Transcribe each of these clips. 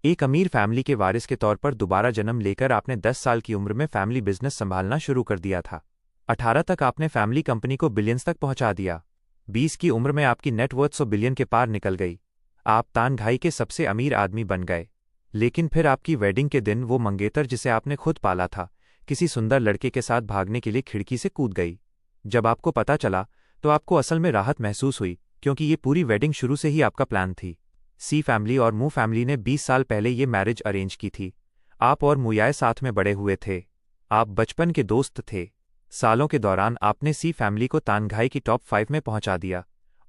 एक अमीर फैमिली के वारिस के तौर पर दोबारा जन्म लेकर आपने 10 साल की उम्र में फैमिली बिजनेस संभालना शुरू कर दिया था। 18 तक आपने फैमिली कंपनी को बिलियंस तक पहुंचा दिया। 20 की उम्र में आपकी नेटवर्थ 100 बिलियन के पार निकल गई। आप तानघाई के सबसे अमीर आदमी बन गए। लेकिन फिर आपकी वेडिंग के दिन वो मंगेतर जिसे आपने खुद पाला था, किसी सुंदर लड़के के साथ भागने के लिए खिड़की से कूद गई। जब आपको पता चला तो आपको असल में राहत महसूस हुई, क्योंकि ये पूरी वेडिंग शुरू से ही आपका प्लान थी। सी फैमिली और मू फैमिली ने 20 साल पहले ये मैरिज अरेंज की थी। आप और मुयाए साथ में बड़े हुए थे। आप बचपन के दोस्त थे। सालों के दौरान आपने सी फैमिली को तानघाई की टॉप 5 में पहुंचा दिया,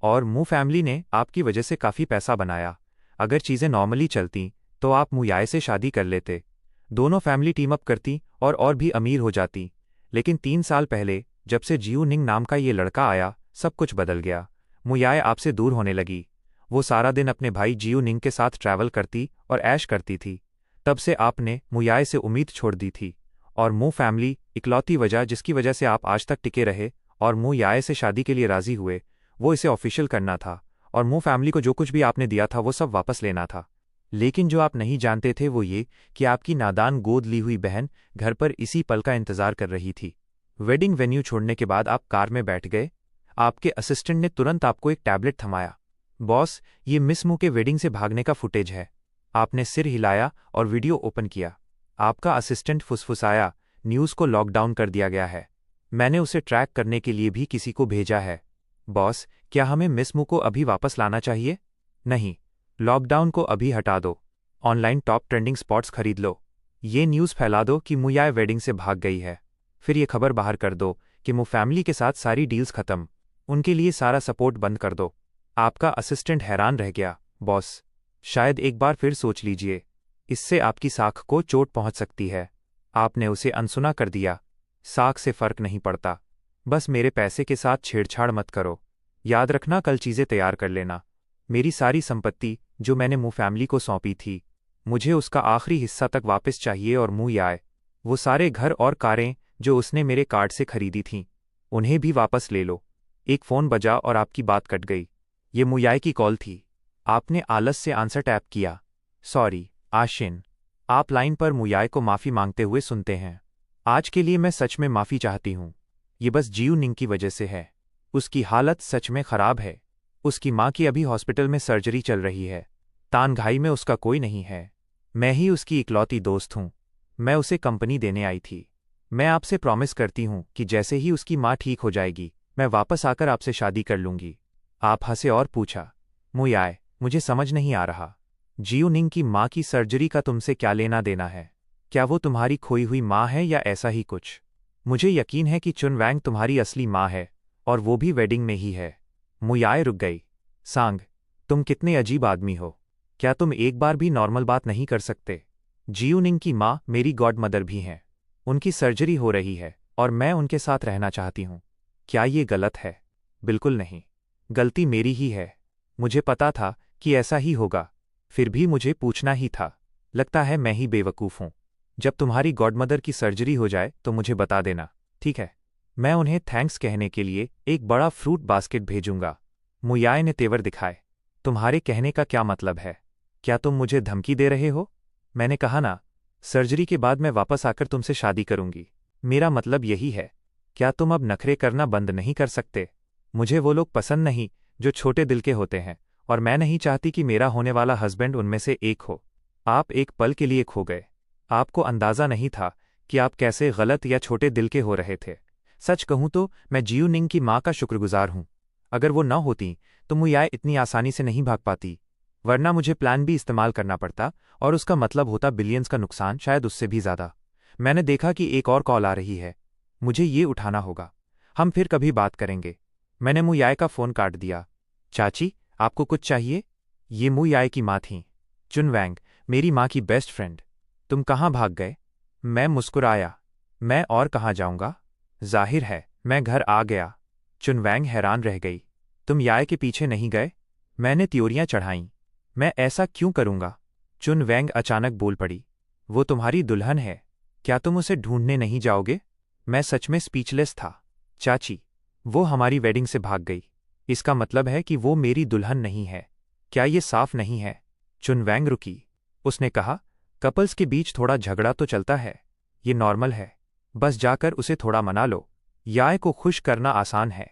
और मू फैमिली ने आपकी वजह से काफ़ी पैसा बनाया। अगर चीज़ें नॉर्मली चलती तो आप मुयाए से शादी कर लेते। दोनों फैमिली टीम अप करती और भी अमीर हो जाती। लेकिन 3 साल पहले जब से जियू निंग नाम का ये लड़का आया, सब कुछ बदल गया। मुयाए आपसे दूर होने लगी। वो सारा दिन अपने भाई जियू निंग के साथ ट्रैवल करती और ऐश करती थी। तब से आपने मुयाए से उम्मीद छोड़ दी थी, और मू फैमिली इकलौती वजह जिसकी वजह से आप आज तक टिके रहे और मुयाए से शादी के लिए राजी हुए, वो इसे ऑफिशियल करना था। और मू फैमिली को जो कुछ भी आपने दिया था वो सब वापस लेना था। लेकिन जो आप नहीं जानते थे वो ये कि आपकी नादान गोद ली हुई बहन घर पर इसी पल का इंतजार कर रही थी। वेडिंग वेन्यू छोड़ने के बाद आप कार में बैठ गए। आपके असिस्टेंट ने तुरंत आपको एक टैबलेट थमाया। बॉस, ये मिस मू के वेडिंग से भागने का फुटेज है। आपने सिर हिलाया और वीडियो ओपन किया। आपका असिस्टेंट फुसफुसाया, न्यूज़ को लॉकडाउन कर दिया गया है। मैंने उसे ट्रैक करने के लिए भी किसी को भेजा है। बॉस, क्या हमें मिस मू को अभी वापस लाना चाहिए? नहीं, लॉकडाउन को अभी हटा दो। ऑनलाइन टॉप ट्रेंडिंग स्पॉट्स खरीद लो। ये न्यूज़ फैला दो कि मुयाए वेडिंग से भाग गई है। फिर ये खबर बाहर कर दो कि मू फैमिली के साथ सारी डील्स खत्म। उनके लिए सारा सपोर्ट बंद कर दो। आपका असिस्टेंट हैरान रह गया। बॉस, शायद एक बार फिर सोच लीजिए। इससे आपकी साख को चोट पहुंच सकती है। आपने उसे अनसुना कर दिया। साख से फर्क नहीं पड़ता। बस मेरे पैसे के साथ छेड़छाड़ मत करो। याद रखना, कल चीज़ें तैयार कर लेना। मेरी सारी संपत्ति जो मैंने मू फैमिली को सौंपी थी, मुझे उसका आखिरी हिस्सा तक वापस चाहिए। और मुयाए, वो सारे घर और कारें जो उसने मेरे कार्ड से खरीदी थीं, उन्हें भी वापस ले लो। एक फ़ोन बजा और आपकी बात कट गई। ये मुयाए की कॉल थी। आपने आलस से आंसर टैप किया। सॉरी आशिन। आप लाइन पर मुयाए को माफ़ी मांगते हुए सुनते हैं। आज के लिए मैं सच में माफ़ी चाहती हूँ। ये बस जियू निंग की वजह से है। उसकी हालत सच में ख़राब है। उसकी माँ की अभी हॉस्पिटल में सर्जरी चल रही है। तानघाई में उसका कोई नहीं है। मैं ही उसकी इकलौती दोस्त हूँ। मैं उसे कंपनी देने आई थी। मैं आपसे प्रॉमिस करती हूँ कि जैसे ही उसकी माँ ठीक हो जाएगी, मैं वापस आकर आपसे शादी कर लूँगी। आप हंसे और पूछा, मुयाए, मुझे समझ नहीं आ रहा। जियू निंग की माँ की सर्जरी का तुमसे क्या लेना देना है? क्या वो तुम्हारी खोई हुई माँ है या ऐसा ही कुछ? मुझे यकीन है कि चुनवैंग तुम्हारी असली माँ है, और वो भी वेडिंग में ही है। मुयाए रुक गई। सांग, तुम कितने अजीब आदमी हो। क्या तुम एक बार भी नॉर्मल बात नहीं कर सकते? जियू निंग की माँ मेरी गॉड मदर भी हैं। उनकी सर्जरी हो रही है और मैं उनके साथ रहना चाहती हूँ। क्या ये गलत है? बिल्कुल नहीं। गलती मेरी ही है। मुझे पता था कि ऐसा ही होगा, फिर भी मुझे पूछना ही था। लगता है मैं ही बेवकूफ़ हूँ। जब तुम्हारी गॉडमदर की सर्जरी हो जाए तो मुझे बता देना, ठीक है? मैं उन्हें थैंक्स कहने के लिए एक बड़ा फ्रूट बास्केट भेजूंगा। मुयाए ने तेवर दिखाए। तुम्हारे कहने का क्या मतलब है? क्या तुम मुझे धमकी दे रहे हो? मैंने कहा ना, सर्जरी के बाद मैं वापस आकर तुमसे शादी करूंगी। मेरा मतलब यही है। क्या तुम अब नखरे करना बंद नहीं कर सकते? मुझे वो लोग पसंद नहीं जो छोटे दिल के होते हैं, और मैं नहीं चाहती कि मेरा होने वाला हस्बैंड उनमें से एक हो। आप एक पल के लिए खो गए। आपको अंदाज़ा नहीं था कि आप कैसे गलत या छोटे दिल के हो रहे थे। सच कहूं तो मैं जियू निंग की माँ का शुक्रगुजार हूं। अगर वो न होती तो मुयाए इतनी आसानी से नहीं भाग पाती, वरना मुझे प्लान भी इस्तेमाल करना पड़ता, और उसका मतलब होता बिलियंस का नुकसान, शायद उससे भी ज़्यादा। मैंने देखा कि एक और कॉल आ रही है। मुझे ये उठाना होगा। हम फिर कभी बात करेंगे। मैंने मुयाए का फ़ोन काट दिया। चाची, आपको कुछ चाहिए? ये मुयाए की माँ थीं। चुनवैंग, मेरी माँ की बेस्ट फ्रेंड। तुम कहाँ भाग गए? मैं मुस्कुराया। मैं और कहाँ जाऊँगा? जाहिर है मैं घर आ गया। चुनवैंग हैरान रह गई। तुम याए के पीछे नहीं गए? मैंने त्योरियां चढ़ाईं। मैं ऐसा क्यों करूँगा? चुनवैंग अचानक बोल पड़ी। वो तुम्हारी दुल्हन है। क्या तुम उसे ढूंढने नहीं जाओगे? मैं सच में स्पीचलेस था। चाची, वो हमारी वेडिंग से भाग गई। इसका मतलब है कि वो मेरी दुल्हन नहीं है। क्या ये साफ नहीं है? चुनवैंग रुकी। उसने कहा, कपल्स के बीच थोड़ा झगड़ा तो चलता है, ये नॉर्मल है। बस जाकर उसे थोड़ा मना लो। याय को खुश करना आसान है।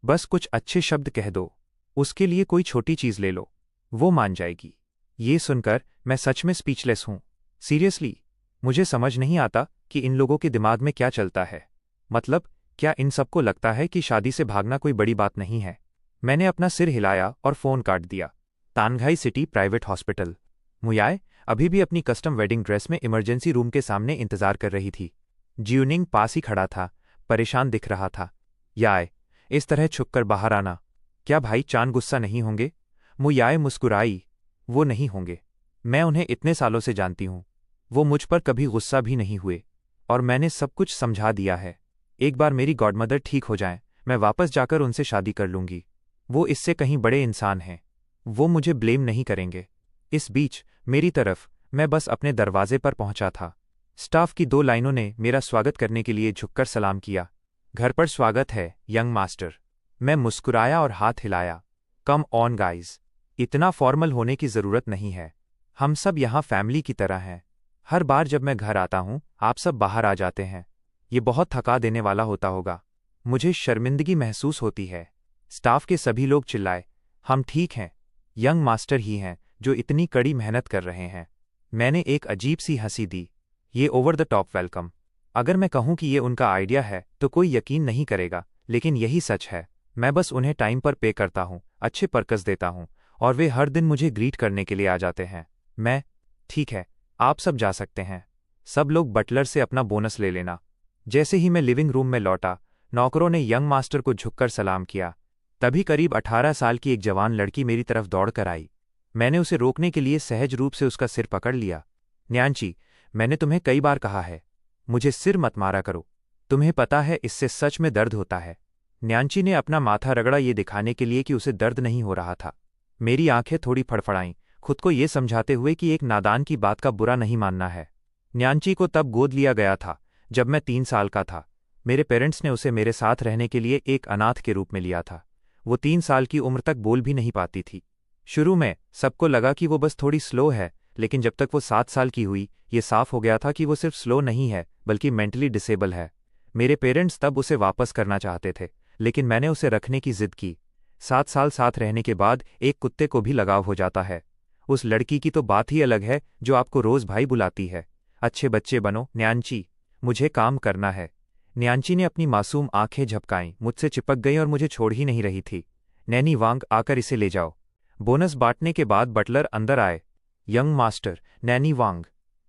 बस कुछ अच्छे शब्द कह दो, उसके लिए कोई छोटी चीज़ ले लो, वो मान जाएगी। ये सुनकर मैं सच में स्पीचलेस हूँ। सीरियसली, मुझे समझ नहीं आता कि इन लोगों के दिमाग में क्या चलता है। मतलब, क्या इन सबको लगता है कि शादी से भागना कोई बड़ी बात नहीं है? मैंने अपना सिर हिलाया और फ़ोन काट दिया। तानघाई सिटी प्राइवेट हॉस्पिटल। मुयाय अभी भी अपनी कस्टम वेडिंग ड्रेस में इमरजेंसी रूम के सामने इंतजार कर रही थी। जियूनिंग पास ही खड़ा था, परेशान दिख रहा था। याय, इस तरह छुपकर बाहर आना। क्या भाई चान गुस्सा नहीं होंगे? मुयाय मुस्कुराई। वो नहीं होंगे। मैं उन्हें इतने सालों से जानती हूँ। वो मुझ पर कभी गुस्सा भी नहीं हुए। और मैंने सब कुछ समझा दिया है। एक बार मेरी गॉडमदर ठीक हो जाएं, मैं वापस जाकर उनसे शादी कर लूंगी। वो इससे कहीं बड़े इंसान हैं। वो मुझे ब्लेम नहीं करेंगे। इस बीच मेरी तरफ मैं बस अपने दरवाजे पर पहुंचा था। स्टाफ की 2 लाइनों ने मेरा स्वागत करने के लिए झुककर सलाम किया। घर पर स्वागत है, यंग मास्टर। मैं मुस्कुराया और हाथ हिलाया। कम ऑन गाइज, इतना फॉर्मल होने की ज़रूरत नहीं है। हम सब यहाँ फैमिली की तरह हैं। हर बार जब मैं घर आता हूँ, आप सब बाहर आ जाते हैं। ये बहुत थका देने वाला होता होगा। मुझे शर्मिंदगी महसूस होती है। स्टाफ के सभी लोग चिल्लाए, हम ठीक हैं। यंग मास्टर ही हैं जो इतनी कड़ी मेहनत कर रहे हैं। मैंने एक अजीब सी हंसी दी। ये ओवर द टॉप वेलकम। अगर मैं कहूँ कि ये उनका आइडिया है तो कोई यकीन नहीं करेगा, लेकिन यही सच है। मैं बस उन्हें टाइम पर पे करता हूँ, अच्छे परकस देता हूँ, और वे हर दिन मुझे ग्रीट करने के लिए आ जाते हैं। मैं, ठीक है, आप सब जा सकते हैं। सब लोग बटलर से अपना बोनस ले लेना। जैसे ही मैं लिविंग रूम में लौटा, नौकरों ने यंग मास्टर को झुककर सलाम किया। तभी करीब 18 साल की एक जवान लड़की मेरी तरफ दौड़ कर आई। मैंने उसे रोकने के लिए सहज रूप से उसका सिर पकड़ लिया। न्यांची, मैंने तुम्हें कई बार कहा है, मुझे सिर मत मारा करो। तुम्हें पता है इससे सच में दर्द होता है। न्यांची ने अपना माथा रगड़ा ये दिखाने के लिए कि उसे दर्द नहीं हो रहा था। मेरी आंखें थोड़ी फड़फड़ाईं, खुद को ये समझाते हुए कि एक नादान की बात का बुरा नहीं मानना है। न्यांची को तब गोद लिया गया था जब मैं 3 साल का था। मेरे पेरेंट्स ने उसे मेरे साथ रहने के लिए एक अनाथ के रूप में लिया था। वो 3 साल की उम्र तक बोल भी नहीं पाती थी। शुरू में सबको लगा कि वो बस थोड़ी स्लो है, लेकिन जब तक वो 7 साल की हुई, ये साफ हो गया था कि वो सिर्फ स्लो नहीं है बल्कि मेंटली डिसेबल है। मेरे पेरेंट्स तब उसे वापस करना चाहते थे, लेकिन मैंने उसे रखने की जिद की। 7 साल साथ रहने के बाद एक कुत्ते को भी लगाव हो जाता है। उस लड़की की तो बात ही अलग है जो आपको रोज भाई बुलाती है। अच्छे बच्चे बनो न्यांची, मुझे काम करना है। न्यांची ने अपनी मासूम आंखें झपकाईं, मुझसे चिपक गई और मुझे छोड़ ही नहीं रही थी। नैनी वांग, आकर इसे ले जाओ। बोनस बांटने के बाद बटलर अंदर आए। यंग मास्टर, नैनी वांग।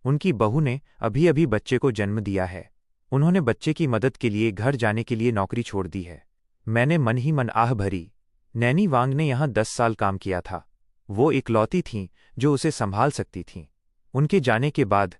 उनकी बहू ने अभी अभी बच्चे को जन्म दिया है। उन्होंने बच्चे की मदद के लिए घर जाने के लिए नौकरी छोड़ दी है। मैंने मन ही मन आह भरी। नैनी वांग ने यहाँ 10 साल काम किया था। वो इकलौती थीं जो उसे संभाल सकती थीं। उनके जाने के बाद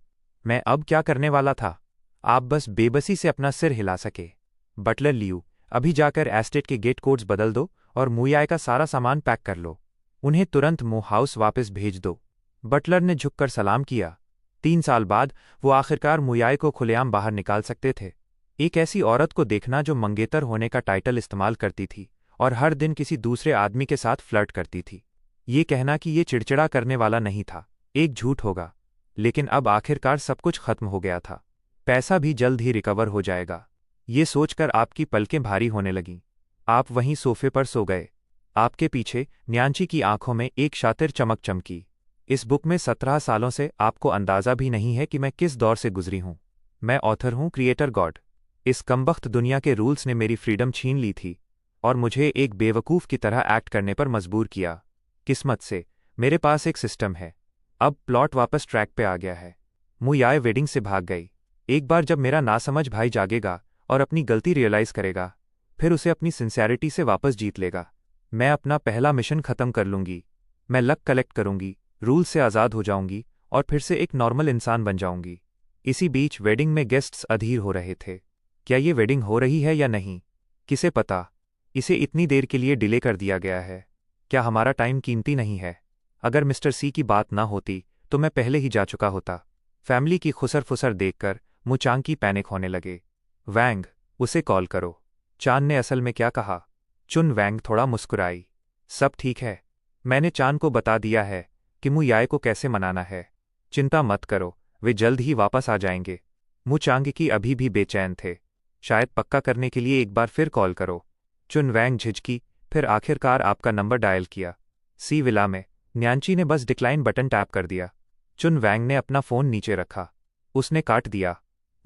मैं अब क्या करने वाला था? आप बस बेबसी से अपना सिर हिला सके। बटलर लियू, अभी जाकर एस्टेट के गेट कोड्स बदल दो और मुयाय का सारा सामान पैक कर लो। उन्हें तुरंत मो हाउस वापस भेज दो। बटलर ने झुककर सलाम किया। 3 साल बाद वो आखिरकार मुयाय को खुलेआम बाहर निकाल सकते थे। एक ऐसी औरत को देखना जो मंगेतर होने का टाइटल इस्तेमाल करती थी और हर दिन किसी दूसरे आदमी के साथ फ्लर्ट करती थी। ये कहना कि ये चिड़चिड़ा करने वाला नहीं था, एक झूठ होगा। लेकिन अब आखिरकार सब कुछ खत्म हो गया था। पैसा भी जल्द ही रिकवर हो जाएगा। ये सोचकर आपकी पलकें भारी होने लगीं। आप वहीं सोफे पर सो गए। आपके पीछे न्यांची की आंखों में एक शातिर चमक चमकी। इस बुक में 17 सालों से आपको अंदाजा भी नहीं है कि मैं किस दौर से गुजरी हूं। मैं ऑथर हूं, क्रिएटर गॉड। इस कमबख्त दुनिया के रूल्स ने मेरी फ्रीडम छीन ली थी और मुझे एक बेवकूफ़ की तरह एक्ट करने पर मजबूर किया। किस्मत से मेरे पास एक सिस्टम है। अब प्लॉट वापस ट्रैक पे आ गया है। मुयाय वेडिंग से भाग गई। एक बार जब मेरा नासमझ भाई जागेगा और अपनी गलती रियलाइज़ करेगा, फिर उसे अपनी सिंसियरिटी से वापस जीत लेगा। मैं अपना पहला मिशन ख़त्म कर लूँगी। मैं लक कलेक्ट करूँगी, रूल से आज़ाद हो जाऊँगी और फिर से एक नॉर्मल इंसान बन जाऊँगी। इसी बीच वेडिंग में गेस्ट्स अधीर हो रहे थे। क्या ये वेडिंग हो रही है या नहीं, किसे पता। इसे इतनी देर के लिए डिले कर दिया गया है। क्या हमारा टाइम कीमती नहीं है? अगर मिस्टर सी की बात ना होती तो मैं पहले ही जा चुका होता। फैमिली की खुसर फुसर देखकर मुचांकी पैनिक होने लगे। वैंग, उसे कॉल करो। चान ने असल में क्या कहा? चुन वैंग थोड़ा मुस्कुराई। सब ठीक है। मैंने चान को बता दिया है कि मुयाय को कैसे मनाना है। चिंता मत करो, वे जल्द ही वापस आ जाएंगे। मु चांगकी अभी भी बेचैन थे। शायद पक्का करने के लिए एक बार फिर कॉल करो। चुन वैंग झिझकी, फिर आखिरकार आपका नंबर डायल किया। सी विला में। न्यांची ने बस डिक्लाइन बटन टैप कर दिया। चुन वैंग ने अपना फ़ोन नीचे रखा। उसने काट दिया।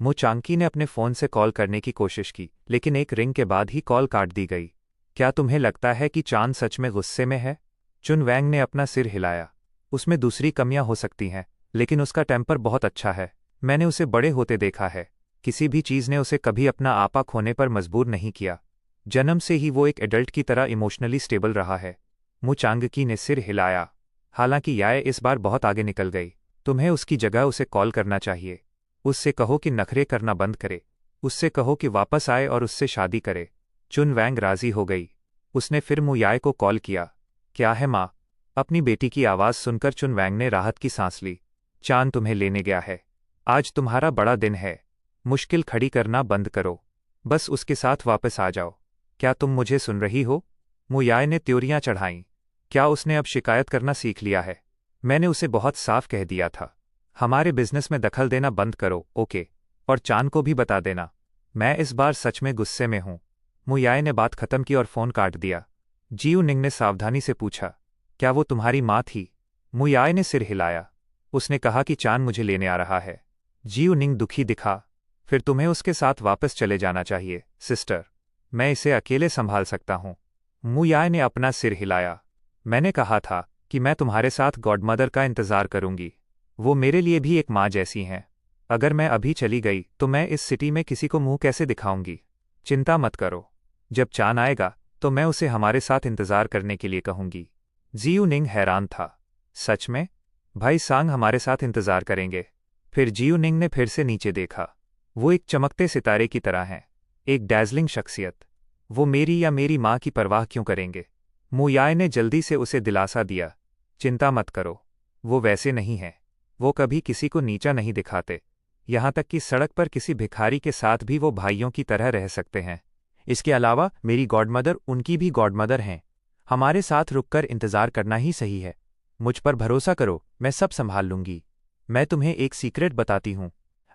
मु चांगकी ने अपने फ़ोन से कॉल करने की कोशिश की, लेकिन एक रिंग के बाद ही कॉल काट दी गई। क्या तुम्हें लगता है कि चांद सच में गुस्से में है? चुन वैंग ने अपना सिर हिलाया। उसमें दूसरी कमियां हो सकती हैं, लेकिन उसका टेम्पर बहुत अच्छा है। मैंने उसे बड़े होते देखा है। किसी भी चीज़ ने उसे कभी अपना आपा खोने पर मजबूर नहीं किया। जन्म से ही वो एक एडल्ट की तरह इमोशनली स्टेबल रहा है। मु चांगकी ने सिर हिलाया। हालांकि याय इस बार बहुत आगे निकल गई। तुम्हें उसकी जगह उसे कॉल करना चाहिए। उससे कहो कि नखरे करना बंद करे। उससे कहो कि वापस आए और उससे शादी करे। चुन वैंग राजी हो गई। उसने फिर मु याय को कॉल किया। क्या है माँ? अपनी बेटी की आवाज़ सुनकर चुन वैंग ने राहत की सांस ली। चांद तुम्हें लेने गया है। आज तुम्हारा बड़ा दिन है। मुश्किल खड़ी करना बंद करो। बस उसके साथ वापस आ जाओ। क्या तुम मुझे सुन रही हो? मु याय ने त्योरियां चढ़ाईं। क्या उसने अब शिकायत करना सीख लिया है? मैंने उसे बहुत साफ कह दिया था। हमारे बिजनेस में दखल देना बंद करो, ओके? और चांद को भी बता देना। मैं इस बार सच में गुस्से में हूं। मु याय ने बात खत्म की और फ़ोन काट दिया। जियू निंग ने सावधानी से पूछा, क्या वो तुम्हारी माँ थी? मु याय ने सिर हिलाया। उसने कहा कि चांद मुझे लेने आ रहा है। जियू निंग दुखी दिखा। फिर तुम्हें उसके साथ वापस चले जाना चाहिए, सिस्टर। मैं इसे अकेले संभाल सकता हूं। मु याय ने अपना सिर हिलाया। मैंने कहा था कि मैं तुम्हारे साथ गॉडमदर का इंतज़ार करूंगी। वो मेरे लिए भी एक माँ जैसी हैं। अगर मैं अभी चली गई तो मैं इस सिटी में किसी को मुंह कैसे दिखाऊंगी? चिंता मत करो। जब चांद आएगा तो मैं उसे हमारे साथ इंतज़ार करने के लिए कहूंगी। जियू निंग हैरान था। सच में? भाई सांग हमारे साथ इंतज़ार करेंगे? फिर जियू निंग ने फिर से नीचे देखा। वो एक चमकते सितारे की तरह हैं। एक डैज़लिंग शख्सियत। वो मेरी या मेरी माँ की परवाह क्यों करेंगे? मु याय ने जल्दी से उसे दिलासा दिया। चिंता मत करो। वो वैसे नहीं हैं। वो कभी किसी को नीचा नहीं दिखाते। यहाँ तक कि सड़क पर किसी भिखारी के साथ भी वो भाइयों की तरह रह सकते हैं। इसके अलावा मेरी गॉडमदर उनकी भी गॉडमदर हैं। हमारे साथ रुककर इंतज़ार करना ही सही है। मुझ पर भरोसा करो, मैं सब संभाल लूंगी। मैं तुम्हें एक सीक्रेट बताती हूँ।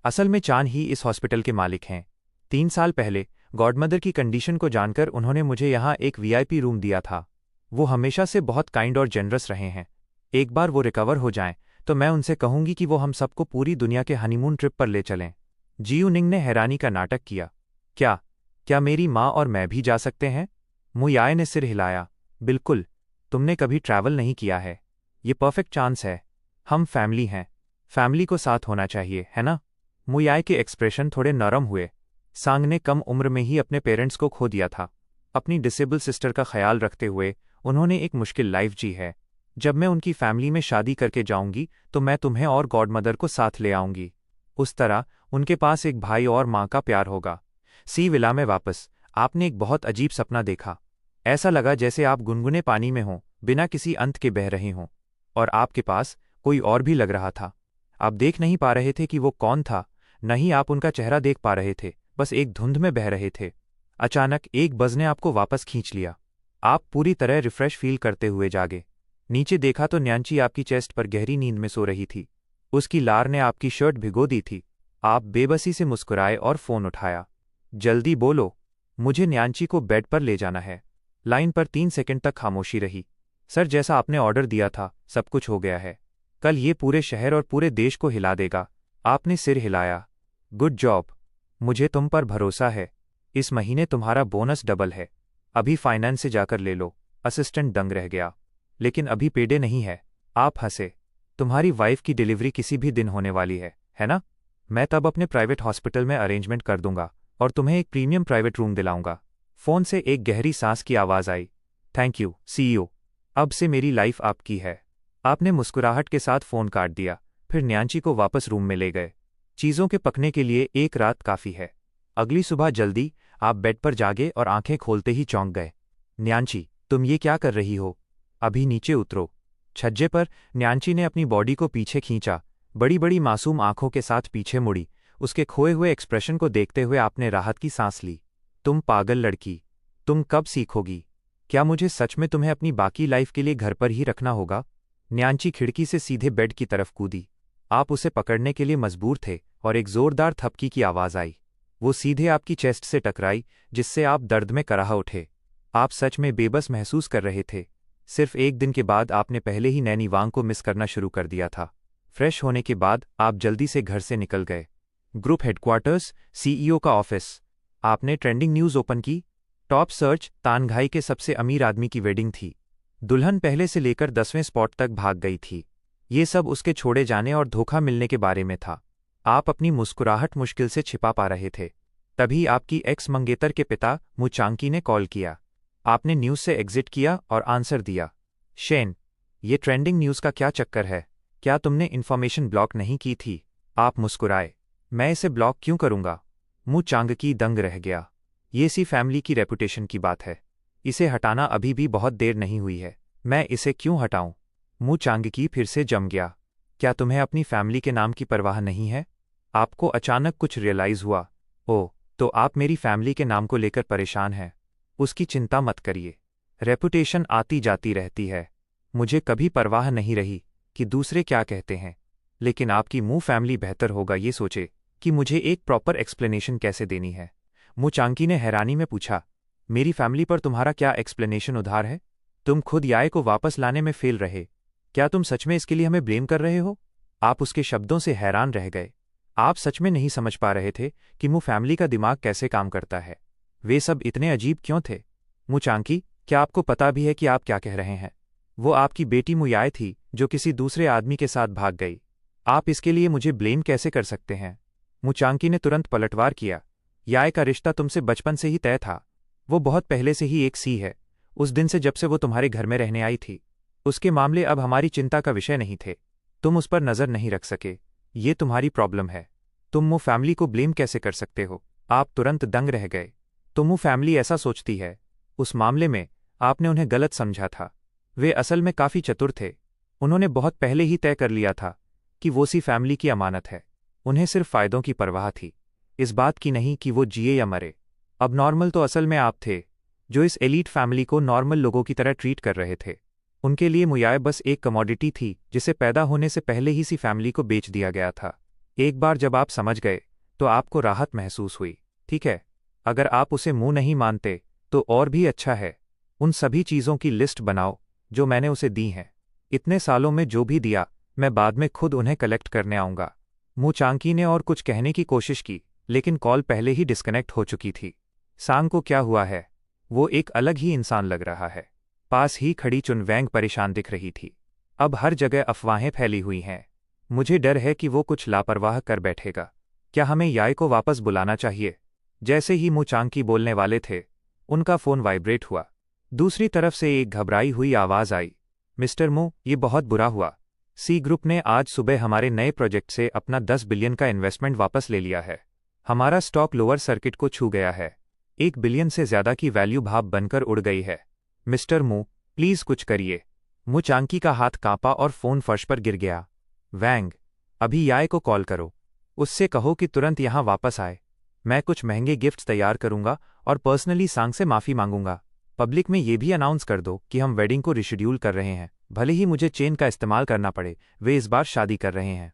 असल में चांद ही इस हॉस्पिटल के मालिक हैं। 3 साल पहले गॉडमदर की कंडीशन को जानकर उन्होंने मुझे यहाँ एक वीआईपी रूम दिया था। वो हमेशा से बहुत काइंड और जनरस रहे हैं। एक बार वो रिकवर हो जाएं तो मैं उनसे कहूंगी कि वो हम सबको पूरी दुनिया के हनीमून ट्रिप पर ले चलें। जियू निंग ने हैरानी का नाटक किया। क्या क्या मेरी माँ और मैं भी जा सकते हैं? मु याय ने सिर हिलाया। बिल्कुल। तुमने कभी ट्रैवल नहीं किया है। ये परफेक्ट चांस है। हम फैमिली हैं। फैमिली को साथ होना चाहिए, है ना? मु याय के एक्सप्रेशन थोड़े नरम हुए। सांग ने कम उम्र में ही अपने पेरेंट्स को खो दिया था। अपनी डिसेबल सिस्टर का ख्याल रखते हुए उन्होंने एक मुश्किल लाइफ जी है। जब मैं उनकी फैमिली में शादी करके जाऊंगी तो मैं तुम्हें और गॉडमदर को साथ ले आऊंगी। उस तरह उनके पास एक भाई और माँ का प्यार होगा। सी विला में वापस आपने एक बहुत अजीब सपना देखा। ऐसा लगा जैसे आप गुनगुने पानी में हों, बिना किसी अंत के बह रहे हों। और आपके पास कोई और भी लग रहा था। आप देख नहीं पा रहे थे कि वो कौन था, न ही आप उनका चेहरा देख पा रहे थे, बस एक धुंध में बह रहे थे। अचानक एक बज़ ने आपको वापस खींच लिया। आप पूरी तरह रिफ्रेश फील करते हुए जागे। नीचे देखा तो न्यांची आपकी चेस्ट पर गहरी नींद में सो रही थी। उसकी लार ने आपकी शर्ट भिगो दी थी। आप बेबसी से मुस्कुराए और फ़ोन उठाया। जल्दी बोलो, मुझे न्यांची को बेड पर ले जाना है। लाइन पर 3 सेकंड तक खामोशी रही। सर, जैसा आपने ऑर्डर दिया था सब कुछ हो गया है। कल ये पूरे शहर और पूरे देश को हिला देगा। आपने सिर हिलाया। Good job. मुझे तुम पर भरोसा है। इस महीने तुम्हारा बोनस डबल है। अभी फाइनेंस से जाकर ले लो। असिस्टेंट दंग रह गया। लेकिन अभी पेडे नहीं है। आप हंसे। तुम्हारी वाइफ की डिलीवरी किसी भी दिन होने वाली है ना? मैं तब अपने प्राइवेट हॉस्पिटल में अरेंजमेंट कर दूंगा और तुम्हें एक प्रीमियम प्राइवेट रूम दिलाऊंगा। फ़ोन से एक गहरी सांस की आवाज़ आई। Thank you CEO. अब से मेरी लाइफ आपकी है। आपने मुस्कुराहट के साथ फ़ोन काट दिया, फिर न्यांची को वापस रूम में ले गए। चीज़ों के पकने के लिए एक रात काफ़ी है। अगली सुबह जल्दी आप बेड पर जागे और आंखें खोलते ही चौंक गए। न्यांची, तुम ये क्या कर रही हो? अभी नीचे उतरो। छज्जे पर न्यांची ने अपनी बॉडी को पीछे खींचा, बड़ी बड़ी मासूम आंखों के साथ पीछे मुड़ी। उसके खोए हुए एक्सप्रेशन को देखते हुए आपने राहत की सांस ली। तुम पागल लड़की, तुम कब सीखोगी? क्या मुझे सच में तुम्हें अपनी बाकी लाइफ के लिए घर पर ही रखना होगा? न्यांची खिड़की से सीधे बेड की तरफ कूदी। आप उसे पकड़ने के लिए मजबूर थे और एक जोरदार थपकी की आवाज़ आई। वो सीधे आपकी चेस्ट से टकराई, जिससे आप दर्द में कराह उठे। आप सच में बेबस महसूस कर रहे थे। सिर्फ एक दिन के बाद आपने पहले ही नैनी वांग को मिस करना शुरू कर दिया था। फ्रेश होने के बाद आप जल्दी से घर से निकल गए। ग्रुप हेडक्वार्टर्स, सीईओ का ऑफिस। आपने ट्रेंडिंग न्यूज़ ओपन की। टॉप सर्च, तानघाई के सबसे अमीर आदमी की वेडिंग थी। दुल्हन पहले से लेकर 10वें स्पॉट तक भाग गई थी। ये सब उसके छोड़े जाने और धोखा मिलने के बारे में था। आप अपनी मुस्कुराहट मुश्किल से छिपा पा रहे थे। तभी आपकी एक्स मंगेतर के पिता मु चांकी ने कॉल किया। आपने न्यूज़ से एग्जिट किया और आंसर दिया, शेन, ये ट्रेंडिंग न्यूज़ का क्या चक्कर है? क्या तुमने इन्फॉर्मेशन ब्लॉक नहीं की थी? आप मुस्कुराए। मैं इसे ब्लॉक क्यों करूंगा? मु चांगकी दंग रह गया। ये सी फैमिली की रेपुटेशन की बात है। इसे हटाना अभी भी बहुत देर नहीं हुई है। मैं इसे क्यों हटाऊं? मु चांगकी फिर से जम गया। क्या तुम्हें अपनी फैमिली के नाम की परवाह नहीं है? आपको अचानक कुछ रियलाइज़ हुआ। ओह, तो आप मेरी फैमिली के नाम को लेकर परेशान हैं। उसकी चिंता मत करिए। रेपुटेशन आती जाती रहती है। मुझे कभी परवाह नहीं रही कि दूसरे क्या कहते हैं, लेकिन आपकी मु फैमिली बेहतर होगा ये सोचे कि मुझे एक प्रॉपर एक्सप्लेनेशन कैसे देनी है। मु चांकी ने हैरानी में पूछा, मेरी फैमिली पर तुम्हारा क्या एक्सप्लेनेशन उधार है? तुम खुद याय को वापस लाने में फेल रहे। क्या तुम सच में इसके लिए हमें ब्लेम कर रहे हो? आप उसके शब्दों से हैरान रह गए। आप सच में नहीं समझ पा रहे थे कि मु फैमिली का दिमाग कैसे काम करता है। वे सब इतने अजीब क्यों थे? मु चांकी, क्या आपको पता भी है कि आप क्या कह रहे हैं? वो आपकी बेटी मुयाय थी जो किसी दूसरे आदमी के साथ भाग गई। आप इसके लिए मुझे ब्लेम कैसे कर सकते हैं? मु चांकी ने तुरंत पलटवार किया। याय का रिश्ता तुमसे बचपन से ही तय था। वो बहुत पहले से ही एक सी है, उस दिन से जब से वो तुम्हारे घर में रहने आई थी। उसके मामले अब हमारी चिंता का विषय नहीं थे। तुम उस पर नज़र नहीं रख सके। ये तुम्हारी प्रॉब्लम है। तुम मु फैमिली को ब्लेम कैसे कर सकते हो? आप तुरंत दंग रह गए। तो मु फैमिली ऐसा सोचती है। उस मामले में आपने उन्हें गलत समझा था। वे असल में काफ़ी चतुर थे। उन्होंने बहुत पहले ही तय कर लिया था कि वो सी फैमिली की अमानत है। उन्हें सिर्फ फ़ायदों की परवाह थी, इस बात की नहीं कि वो जिए या मरे। अब नॉर्मल तो असल में आप थे, जो इस एलीट फैमिली को नॉर्मल लोगों की तरह ट्रीट कर रहे थे। उनके लिए मुयाय बस एक कमोडिटी थी जिसे पैदा होने से पहले ही सी फैमिली को बेच दिया गया था। एक बार जब आप समझ गए तो आपको राहत महसूस हुई, ठीक है? अगर आप उसे मुंह नहीं मानते तो और भी अच्छा है। उन सभी चीज़ों की लिस्ट बनाओ जो मैंने उसे दी हैं। इतने सालों में जो भी दिया, मैं बाद में खुद उन्हें कलेक्ट करने आऊँगा। मु चांकी ने और कुछ कहने की कोशिश की, लेकिन कॉल पहले ही डिस्कनेक्ट हो चुकी थी। सांग को क्या हुआ है? वो एक अलग ही इंसान लग रहा है। पास ही खड़ी चुनवैंग परेशान दिख रही थी। अब हर जगह अफवाहें फैली हुई हैं। मुझे डर है कि वो कुछ लापरवाह कर बैठेगा। क्या हमें याय को वापस बुलाना चाहिए? जैसे ही मु चांकी बोलने वाले थे, उनका फ़ोन वाइब्रेट हुआ। दूसरी तरफ से एक घबराई हुई आवाज़ आई, मिस्टर मु, ये बहुत बुरा हुआ। सी ग्रुप ने आज सुबह हमारे नए प्रोजेक्ट से अपना 10 बिलियन का इन्वेस्टमेंट वापस ले लिया है। हमारा स्टॉक लोअर सर्किट को छू गया है। 1 बिलियन से ज़्यादा की वैल्यू भाप बनकर उड़ गई है। मिस्टर मु, प्लीज़ कुछ करिए। मु चांकी का हाथ कांपा और फ़ोन फर्श पर गिर गया। वैंग, अभी याय को कॉल करो। उससे कहो कि तुरंत यहाँ वापस आए। मैं कुछ महंगे गिफ्ट्स तैयार करूंगा और पर्सनली सांग से माफ़ी मांगूंगा। पब्लिक में ये भी अनाउंस कर दो कि हम वेडिंग को रिशेड्यूल कर रहे हैं। भले ही मुझे चेन का इस्तेमाल करना पड़े, वे इस बार शादी कर रहे हैं।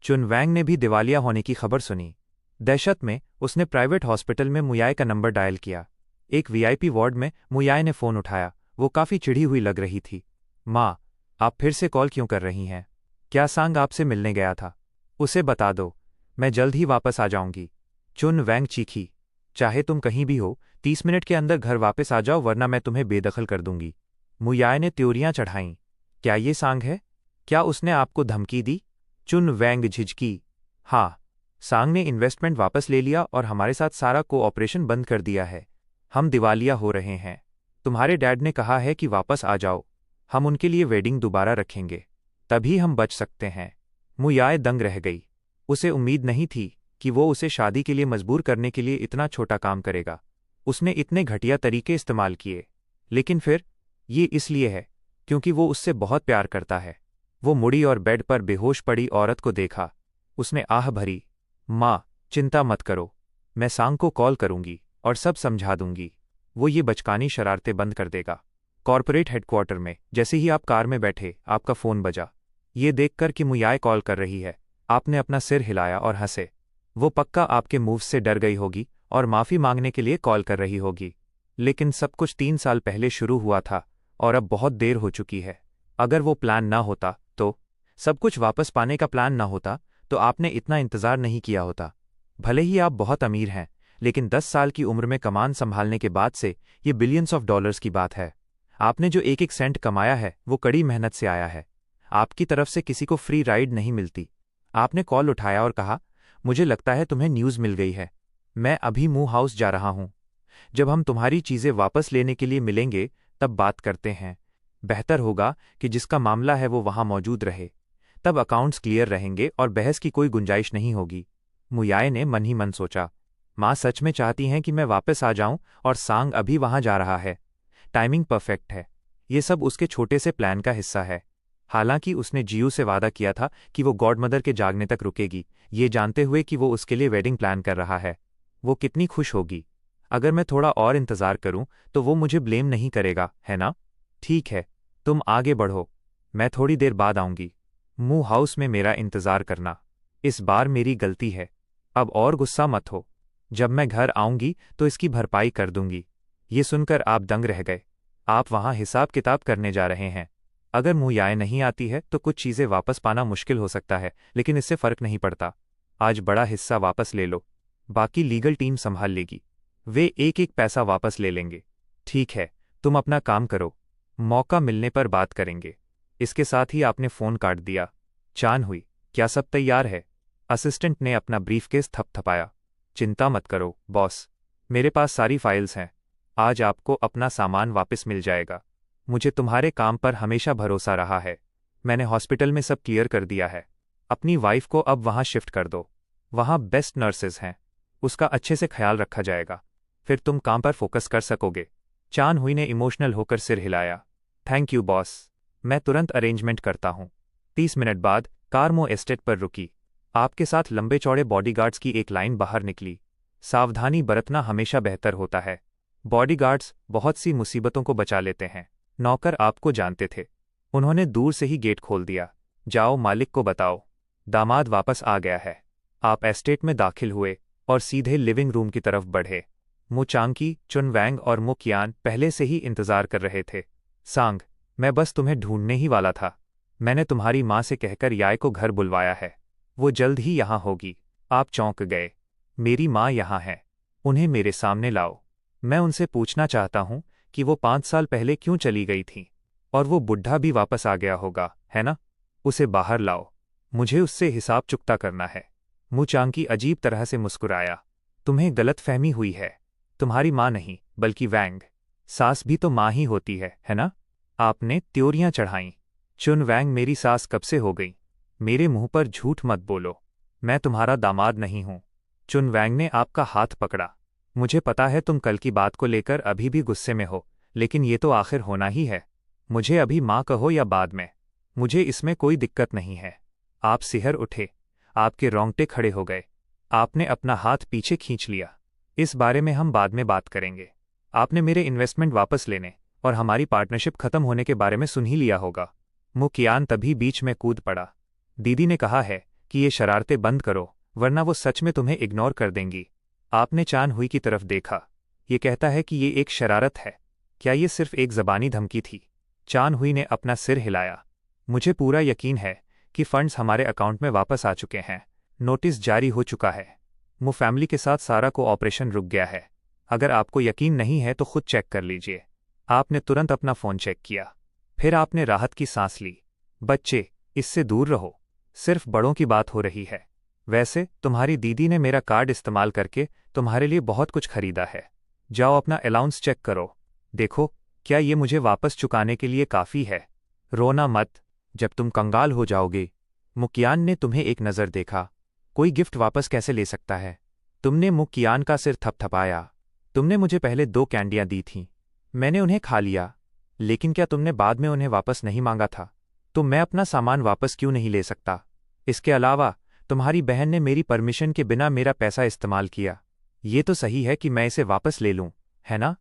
चुन वैंग ने भी दिवालिया होने की खबर सुनी। दहशत में उसने प्राइवेट हॉस्पिटल में मुयाय का नंबर डायल किया। एक वीआईपी वार्ड में मुयाय ने फ़ोन उठाया। वो काफ़ी चिढ़ी हुई लग रही थी। माँ, आप फिर से कॉल क्यों कर रही हैं? क्या सांग आपसे मिलने गया था? उसे बता दो, मैं जल्द ही वापस आ जाऊंगी। चुन वैंग चीखी, चाहे तुम कहीं भी हो, 30 मिनट के अंदर घर वापस आ जाओ वरना मैं तुम्हें बेदखल कर दूंगी। मुयाय ने त्योरियां चढ़ाईं। क्या ये सांग है? क्या उसने आपको धमकी दी? चुन वैंग झिझकी। हाँ, सांग ने इन्वेस्टमेंट वापस ले लिया और हमारे साथ सारा कोऑपरेशन बंद कर दिया है। हम दिवालिया हो रहे हैं। तुम्हारे डैड ने कहा है कि वापस आ जाओ। हम उनके लिए वेडिंग दोबारा रखेंगे, तभी हम बच सकते हैं। मुयाय दंग रह गई। उसे उम्मीद नहीं थी कि वो उसे शादी के लिए मजबूर करने के लिए इतना छोटा काम करेगा। उसने इतने घटिया तरीके इस्तेमाल किए, लेकिन फिर ये इसलिए है क्योंकि वो उससे बहुत प्यार करता है। वो मुड़ी और बेड पर बेहोश पड़ी औरत को देखा। उसने आह भरी, माँ, चिंता मत करो, मैं सांग को कॉल करूंगी और सब समझा दूंगी। वो ये बचकानी शरारतें बंद कर देगा। कॉर्पोरेट हेडक्वार्टर में जैसे ही आप कार में बैठे, आपका फ़ोन बजा। ये देखकर कि मुयाय कॉल कर रही है, आपने अपना सिर हिलाया और हंसे। वो पक्का आपके मूव से डर गई होगी और माफ़ी मांगने के लिए कॉल कर रही होगी। लेकिन सब कुछ 3 साल पहले शुरू हुआ था और अब बहुत देर हो चुकी है। अगर वो प्लान ना होता तो सब कुछ वापस पाने का प्लान ना होता तो आपने इतना इंतज़ार नहीं किया होता। भले ही आप बहुत अमीर हैं, लेकिन 10 साल की उम्र में कमान संभालने के बाद से ये बिलियंस ऑफ डॉलर्स की बात है। आपने जो एक एक सेंट कमाया है वो कड़ी मेहनत से आया है। आपकी तरफ से किसी को फ्री राइड नहीं मिलती। आपने कॉल उठाया और कहा, मुझे लगता है तुम्हें न्यूज़ मिल गई है, मैं अभी मूव हाउस जा रहा हूँ। जब हम तुम्हारी चीज़ें वापस लेने के लिए मिलेंगे तब बात करते हैं। बेहतर होगा कि जिसका मामला है वो वहाँ मौजूद रहे, तब अकाउंट्स क्लियर रहेंगे और बहस की कोई गुंजाइश नहीं होगी। मुयाए ने मन ही मन सोचा, माँ सच में चाहती हैं कि मैं वापस आ जाऊं और सांग अभी वहां जा रहा है। टाइमिंग परफेक्ट है। ये सब उसके छोटे से प्लान का हिस्सा है। हालांकि उसने जियू से वादा किया था कि वो गॉडमदर के जागने तक रुकेगी, ये जानते हुए कि वो उसके लिए वेडिंग प्लान कर रहा है। वो कितनी खुश होगी। अगर मैं थोड़ा और इंतज़ार करूं तो वो मुझे ब्लेम नहीं करेगा, है ना? ठीक है, तुम आगे बढ़ो, मैं थोड़ी देर बाद आऊंगी। मूव हाउस में मेरा इंतज़ार करना। इस बार मेरी गलती है, अब और गुस्सा मत हो। जब मैं घर आऊंगी तो इसकी भरपाई कर दूंगी। ये सुनकर आप दंग रह गए। आप वहां हिसाब किताब करने जा रहे हैं। अगर मुयाए नहीं आती है तो कुछ चीज़ें वापस पाना मुश्किल हो सकता है, लेकिन इससे फ़र्क नहीं पड़ता। आज बड़ा हिस्सा वापस ले लो, बाकी लीगल टीम संभाल लेगी। वे एक एक पैसा वापस ले लेंगे। ठीक है, तुम अपना काम करो, मौका मिलने पर बात करेंगे। इसके साथ ही आपने फ़ोन काट दिया। चान हुई, क्या सब तैयार है? असिस्टेंट ने अपना ब्रीफकेस थपथपाया। चिंता मत करो बॉस, मेरे पास सारी फाइल्स हैं। आज आपको अपना सामान वापस मिल जाएगा। मुझे तुम्हारे काम पर हमेशा भरोसा रहा है। मैंने हॉस्पिटल में सब क्लियर कर दिया है। अपनी वाइफ को अब वहाँ शिफ्ट कर दो। वहाँ बेस्ट नर्सेज हैं, उसका अच्छे से ख्याल रखा जाएगा। फिर तुम काम पर फोकस कर सकोगे। चान हुई ने इमोशनल होकर सिर हिलाया। थैंक यू बॉस, मैं तुरंत अरेंजमेंट करता हूँ। 30 मिनट बाद कार मो एस्टेट पर रुकी। आपके साथ लंबे चौड़े बॉडीगार्ड्स की एक लाइन बाहर निकली। सावधानी बरतना हमेशा बेहतर होता है। बॉडीगार्ड्स बहुत सी मुसीबतों को बचा लेते हैं। नौकर आपको जानते थे। उन्होंने दूर से ही गेट खोल दिया। जाओ मालिक को बताओ, दामाद वापस आ गया है। आप एस्टेट में दाखिल हुए और सीधे लिविंग रूम की तरफ बढ़े। मु चांकी, चुन वैंग और मु कियान पहले से ही इंतजार कर रहे थे। सांग, मैं बस तुम्हें ढूंढने ही वाला था। मैंने तुम्हारी माँ से कहकर याय को घर बुलवाया है, वो जल्द ही यहाँ होगी। आप चौंक गए। मेरी माँ यहाँ है, उन्हें मेरे सामने लाओ। मैं उनसे पूछना चाहता हूँ कि वो 5 साल पहले क्यों चली गई थी। और वो बुढ़ा भी वापस आ गया होगा, है ना? उसे बाहर लाओ, मुझे उससे हिसाब चुकता करना है। मु चांकी अजीब तरह से मुस्कुराया। तुम्हें गलतफहमी हुई है। तुम्हारी माँ नहीं, बल्कि वैंग। सास भी तो माँ ही होती है ना? आपने त्योरियां चढ़ाईं। चुन वैंग, मेरी सास कब से हो गई? मेरे मुंह पर झूठ मत बोलो, मैं तुम्हारा दामाद नहीं हूं। चुन वैंग ने आपका हाथ पकड़ा। मुझे पता है तुम कल की बात को लेकर अभी भी गुस्से में हो, लेकिन ये तो आखिर होना ही है। मुझे अभी माँ कहो या बाद में, मुझे इसमें कोई दिक्कत नहीं है। आप सिहर उठे, आपके रोंगटे खड़े हो गए। आपने अपना हाथ पीछे खींच लिया। इस बारे में हम बाद में बात करेंगे। आपने मेरे इन्वेस्टमेंट वापस लेने और हमारी पार्टनरशिप खत्म होने के बारे में सुन ही लिया होगा। मु कियान तभी बीच में कूद पड़ा। दीदी ने कहा है कि ये शरारतें बंद करो, वरना वो सच में तुम्हें इग्नोर कर देंगी। आपने चान हुई की तरफ देखा। ये कहता है कि ये एक शरारत है, क्या ये सिर्फ एक ज़बानी धमकी थी? चान हुई ने अपना सिर हिलाया। मुझे पूरा यकीन है कि फंड्स हमारे अकाउंट में वापस आ चुके हैं। नोटिस जारी हो चुका है। मु फैमिली के साथ सारा को ऑपरेशन रुक गया है। अगर आपको यकीन नहीं है तो खुद चेक कर लीजिए। आपने तुरंत अपना फ़ोन चेक किया। फिर आपने राहत की सांस ली। बच्चे, इससे दूर रहो, सिर्फ बड़ों की बात हो रही है। वैसे तुम्हारी दीदी ने मेरा कार्ड इस्तेमाल करके तुम्हारे लिए बहुत कुछ खरीदा है। जाओ अपना अलाउंस चेक करो, देखो क्या ये मुझे वापस चुकाने के लिए काफ़ी है। रोना मत, जब तुम कंगाल हो जाओगे। मुकियान ने तुम्हें एक नज़र देखा। कोई गिफ्ट वापस कैसे ले सकता है? तुमने मुकियान का सिर थपथपाया। तुमने मुझे पहले 2 कैंडियाँ दी थीं, मैंने उन्हें खा लिया, लेकिन क्या तुमने बाद में उन्हें वापस नहीं मांगा था? तो मैं अपना सामान वापस क्यों नहीं ले सकता? इसके अलावा तुम्हारी बहन ने मेरी परमिशन के बिना मेरा पैसा इस्तेमाल किया। ये तो सही है कि मैं इसे वापस ले लूं, है ना?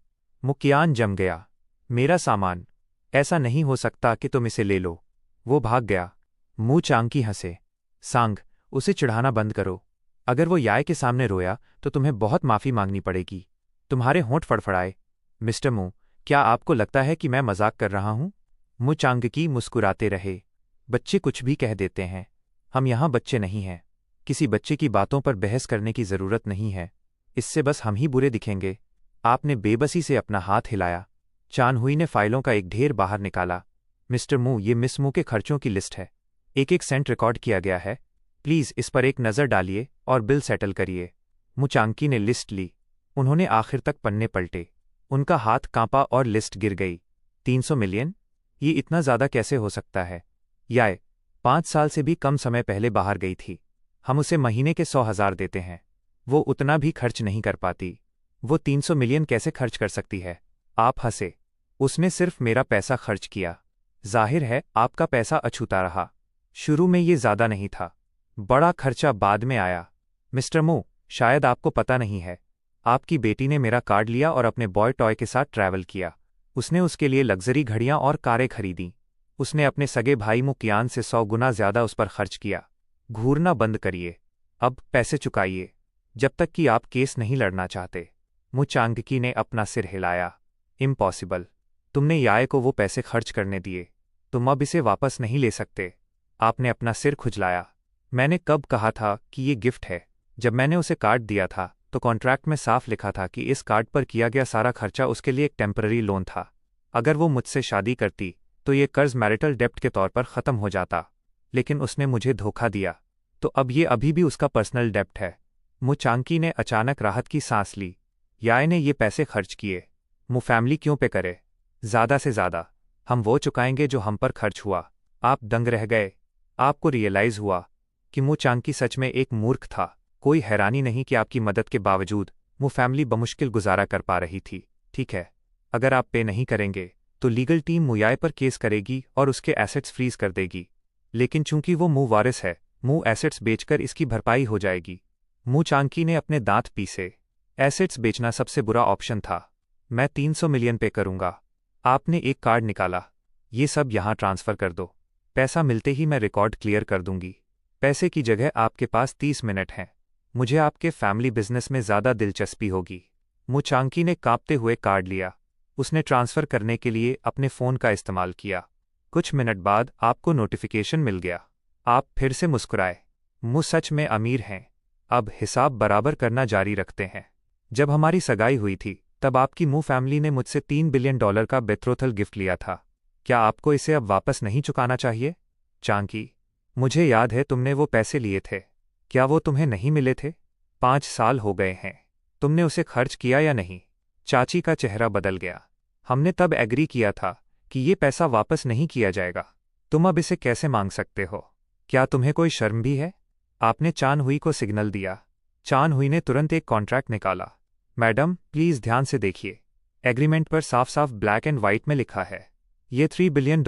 मुकियान जम गया। मेरा सामान? ऐसा नहीं हो सकता कि तुम इसे ले लो। वो भाग गया। मु चांकी हंसे। सांग, उसे चिढ़ाना बंद करो। अगर वो याय के सामने रोया तो तुम्हें बहुत माफ़ी मांगनी पड़ेगी। तुम्हारे होंठ फड़फड़ाए। मिस्टर मू, क्या आपको लगता है कि मैं मजाक कर रहा हूँ? मु चांगकी मुस्कुराते रहे। बच्चे कुछ भी कह देते हैं। हम यहाँ बच्चे नहीं हैं। किसी बच्चे की बातों पर बहस करने की ज़रूरत नहीं है। इससे बस हम ही बुरे दिखेंगे। आपने बेबसी से अपना हाथ हिलाया। चानहुई ने फाइलों का एक ढेर बाहर निकाला। मिस्टर मू, ये मिस मू के खर्चों की लिस्ट है। एक एक सेंट रिकॉर्ड किया गया है। प्लीज़ इस पर एक नज़र डालिए और बिल सेटल करिए। मु चांगकी ने लिस्ट ली। उन्होंने आखिर तक पन्ने पलटे। उनका हाथ कांपा और लिस्ट गिर गई। 300 मिलियन? ये इतना ज़्यादा कैसे हो सकता है? याय 5 साल से भी कम समय पहले बाहर गई थी। हम उसे महीने के 100,000 देते हैं। वो उतना भी खर्च नहीं कर पाती। वो 300 मिलियन कैसे खर्च कर सकती है? आप हंसे। उसने सिर्फ मेरा पैसा खर्च किया। जाहिर है आपका पैसा अछूता रहा। शुरू में ये ज़्यादा नहीं था। बड़ा खर्चा बाद में आया। मिस्टर मू, शायद आपको पता नहीं है। आपकी बेटी ने मेरा कार्ड लिया और अपने बॉय टॉय के साथ ट्रैवल किया। उसने उसके लिए लग्जरी घड़ियां और कारें खरीदी। उसने अपने सगे भाई मुकियान से 100 गुना ज़्यादा उस पर खर्च किया। घूरना बंद करिए। अब पैसे चुकाइए, जब तक कि आप केस नहीं लड़ना चाहते। मु चांगकी ने अपना सिर हिलाया। इम्पॉसिबल। तुमने याय को वो पैसे खर्च करने दिए। तुम अब इसे वापस नहीं ले सकते। आपने अपना सिर खुजलाया। मैंने कब कहा था कि ये गिफ्ट है? जब मैंने उसे कार्ड दिया था तो कॉन्ट्रैक्ट में साफ लिखा था कि इस कार्ड पर किया गया सारा खर्चा उसके लिए एक टेम्पररी लोन था। अगर वो मुझसे शादी करती तो ये कर्ज मैरिटल डेप्ट के तौर पर ख़त्म हो जाता। लेकिन उसने मुझे धोखा दिया, तो अब ये अभी भी उसका पर्सनल डेप्ट है। मु चांगकी ने अचानक राहत की सांस ली। याय ने ये पैसे खर्च किए। मु फैमिली क्यों पे करे? ज़्यादा से ज़्यादा हम वो चुकाएंगे जो हम पर खर्च हुआ। आप दंग रह गए। आपको रियलाइज़ हुआ कि मु चांगकी सच में एक मूर्ख था। कोई हैरानी नहीं कि आपकी मदद के बावजूद मु फैमिली बमुश्किल गुजारा कर पा रही थी। ठीक है, अगर आप पे नहीं करेंगे तो लीगल टीम मुयाय पर केस करेगी और उसके एसेट्स फ्रीज कर देगी। लेकिन चूंकि वो मु वारिस है, मु एसेट्स बेचकर इसकी भरपाई हो जाएगी। मु चांगकी ने अपने दांत पीसे। एसेट्स बेचना सबसे बुरा ऑप्शन था। मैं 300 मिलियन पे करूंगा। आपने एक कार्ड निकाला। ये सब यहाँ ट्रांसफ़र कर दो। पैसा मिलते ही मैं रिकॉर्ड क्लियर कर दूंगी। पैसे की जगह आपके पास 30 मिनट हैं। मुझे आपके फैमिली बिजनेस में ज़्यादा दिलचस्पी होगी। मु चांगकी ने कांपते हुए कार्ड लिया। उसने ट्रांसफ़र करने के लिए अपने फ़ोन का इस्तेमाल किया। कुछ मिनट बाद आपको नोटिफिकेशन मिल गया। आप फिर से मुस्कुराए। मु सच में अमीर हैं। अब हिसाब बराबर करना जारी रखते हैं। जब हमारी सगाई हुई थी तब आपकी मु फैमिली ने मुझसे $3 बिलियन का बेट्रोथल गिफ्ट लिया था। क्या आपको इसे अब वापस नहीं चुकाना चाहिए? चांगकी, मुझे याद है तुमने वो पैसे लिए थे। क्या वो तुम्हें नहीं मिले थे? 5 साल हो गए हैं। तुमने उसे खर्च किया या नहीं? चाची का चेहरा बदल गया। हमने तब एग्री किया था कि ये पैसा वापस नहीं किया जाएगा। तुम अब इसे कैसे मांग सकते हो? क्या तुम्हें कोई शर्म भी है? आपने चानहुई को सिग्नल दिया। चानहुई ने तुरंत एक कॉन्ट्रैक्ट निकाला। मैडम, प्लीज़ ध्यान से देखिए। एग्रीमेंट पर साफ साफ ब्लैक एंड वाइट में लिखा है। ये $3 बिलियन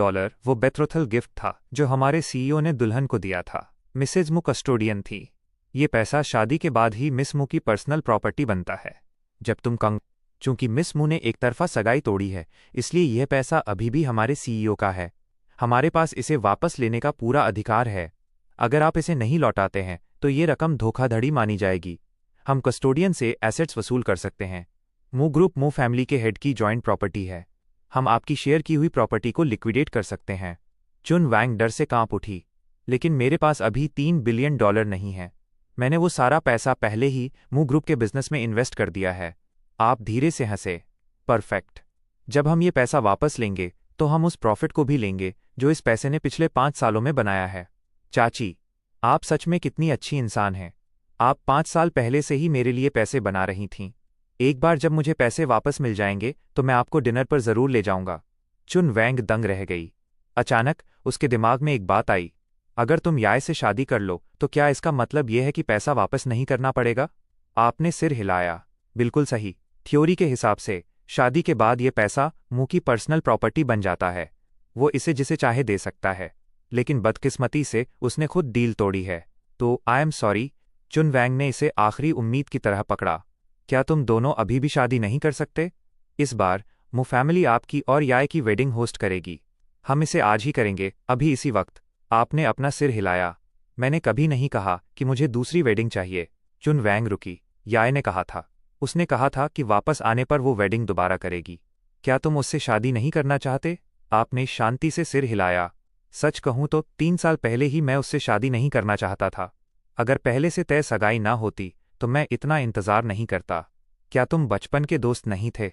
वो बेट्रोथल गिफ्ट था जो हमारे सीईओ ने दुल्हन को दिया था। मिसेज मु कस्टोडियन थी। ये पैसा शादी के बाद ही मिस मु की पर्सनल प्रॉपर्टी बनता है। जब तुम चूंकि मिस मु ने एक तरफा सगाई तोड़ी है, इसलिए यह पैसा अभी भी हमारे सीईओ का है। हमारे पास इसे वापस लेने का पूरा अधिकार है। अगर आप इसे नहीं लौटाते हैं तो ये रकम धोखाधड़ी मानी जाएगी। हम कस्टोडियन से एसेट्स वसूल कर सकते हैं। मु ग्रुप मु फैमिली के हेड की जॉइंट प्रॉपर्टी है। हम आपकी शेयर की हुई प्रॉपर्टी को लिक्विडेट कर सकते हैं। चुन वैंग डर से कांप उठी। लेकिन मेरे पास अभी $3 बिलियन नहीं है। मैंने वो सारा पैसा पहले ही मु ग्रुप के बिजनेस में इन्वेस्ट कर दिया है। आप धीरे से हंसे। परफेक्ट। जब हम ये पैसा वापस लेंगे तो हम उस प्रॉफिट को भी लेंगे जो इस पैसे ने पिछले 5 सालों में बनाया है। चाची, आप सच में कितनी अच्छी इंसान हैं। आप 5 साल पहले से ही मेरे लिए पैसे बना रही थीं। एक बार जब मुझे पैसे वापस मिल जाएंगे तो मैं आपको डिनर पर ज़रूर ले जाऊंगा। चुन वैंग दंग रह गई। अचानक उसके दिमाग में एक बात आई। अगर तुम याय से शादी कर लो तो क्या इसका मतलब यह है कि पैसा वापस नहीं करना पड़ेगा? आपने सिर हिलाया। बिल्कुल सही। थ्योरी के हिसाब से शादी के बाद यह पैसा मु की पर्सनल प्रॉपर्टी बन जाता है। वो इसे जिसे चाहे दे सकता है। लेकिन बदकिस्मती से उसने खुद डील तोड़ी है। तो आई एम सॉरी। चुन वैंग ने इसे आखिरी उम्मीद की तरह पकड़ा। क्या तुम दोनों अभी भी शादी नहीं कर सकते? इस बार मु फैमिली आपकी और याय की वेडिंग होस्ट करेगी। हम इसे आज ही करेंगे, अभी इसी वक्त। आपने अपना सिर हिलाया। मैंने कभी नहीं कहा कि मुझे दूसरी वेडिंग चाहिए। चुन वैंग रुकी। याय ने कहा था। उसने कहा था कि वापस आने पर वो वेडिंग दोबारा करेगी। क्या तुम उससे शादी नहीं करना चाहते? आपने शांति से सिर हिलाया। सच कहूं तो 3 साल पहले ही मैं उससे शादी नहीं करना चाहता था। अगर पहले से तय सगाई ना होती तो मैं इतना इंतजार नहीं करता। क्या तुम बचपन के दोस्त नहीं थे?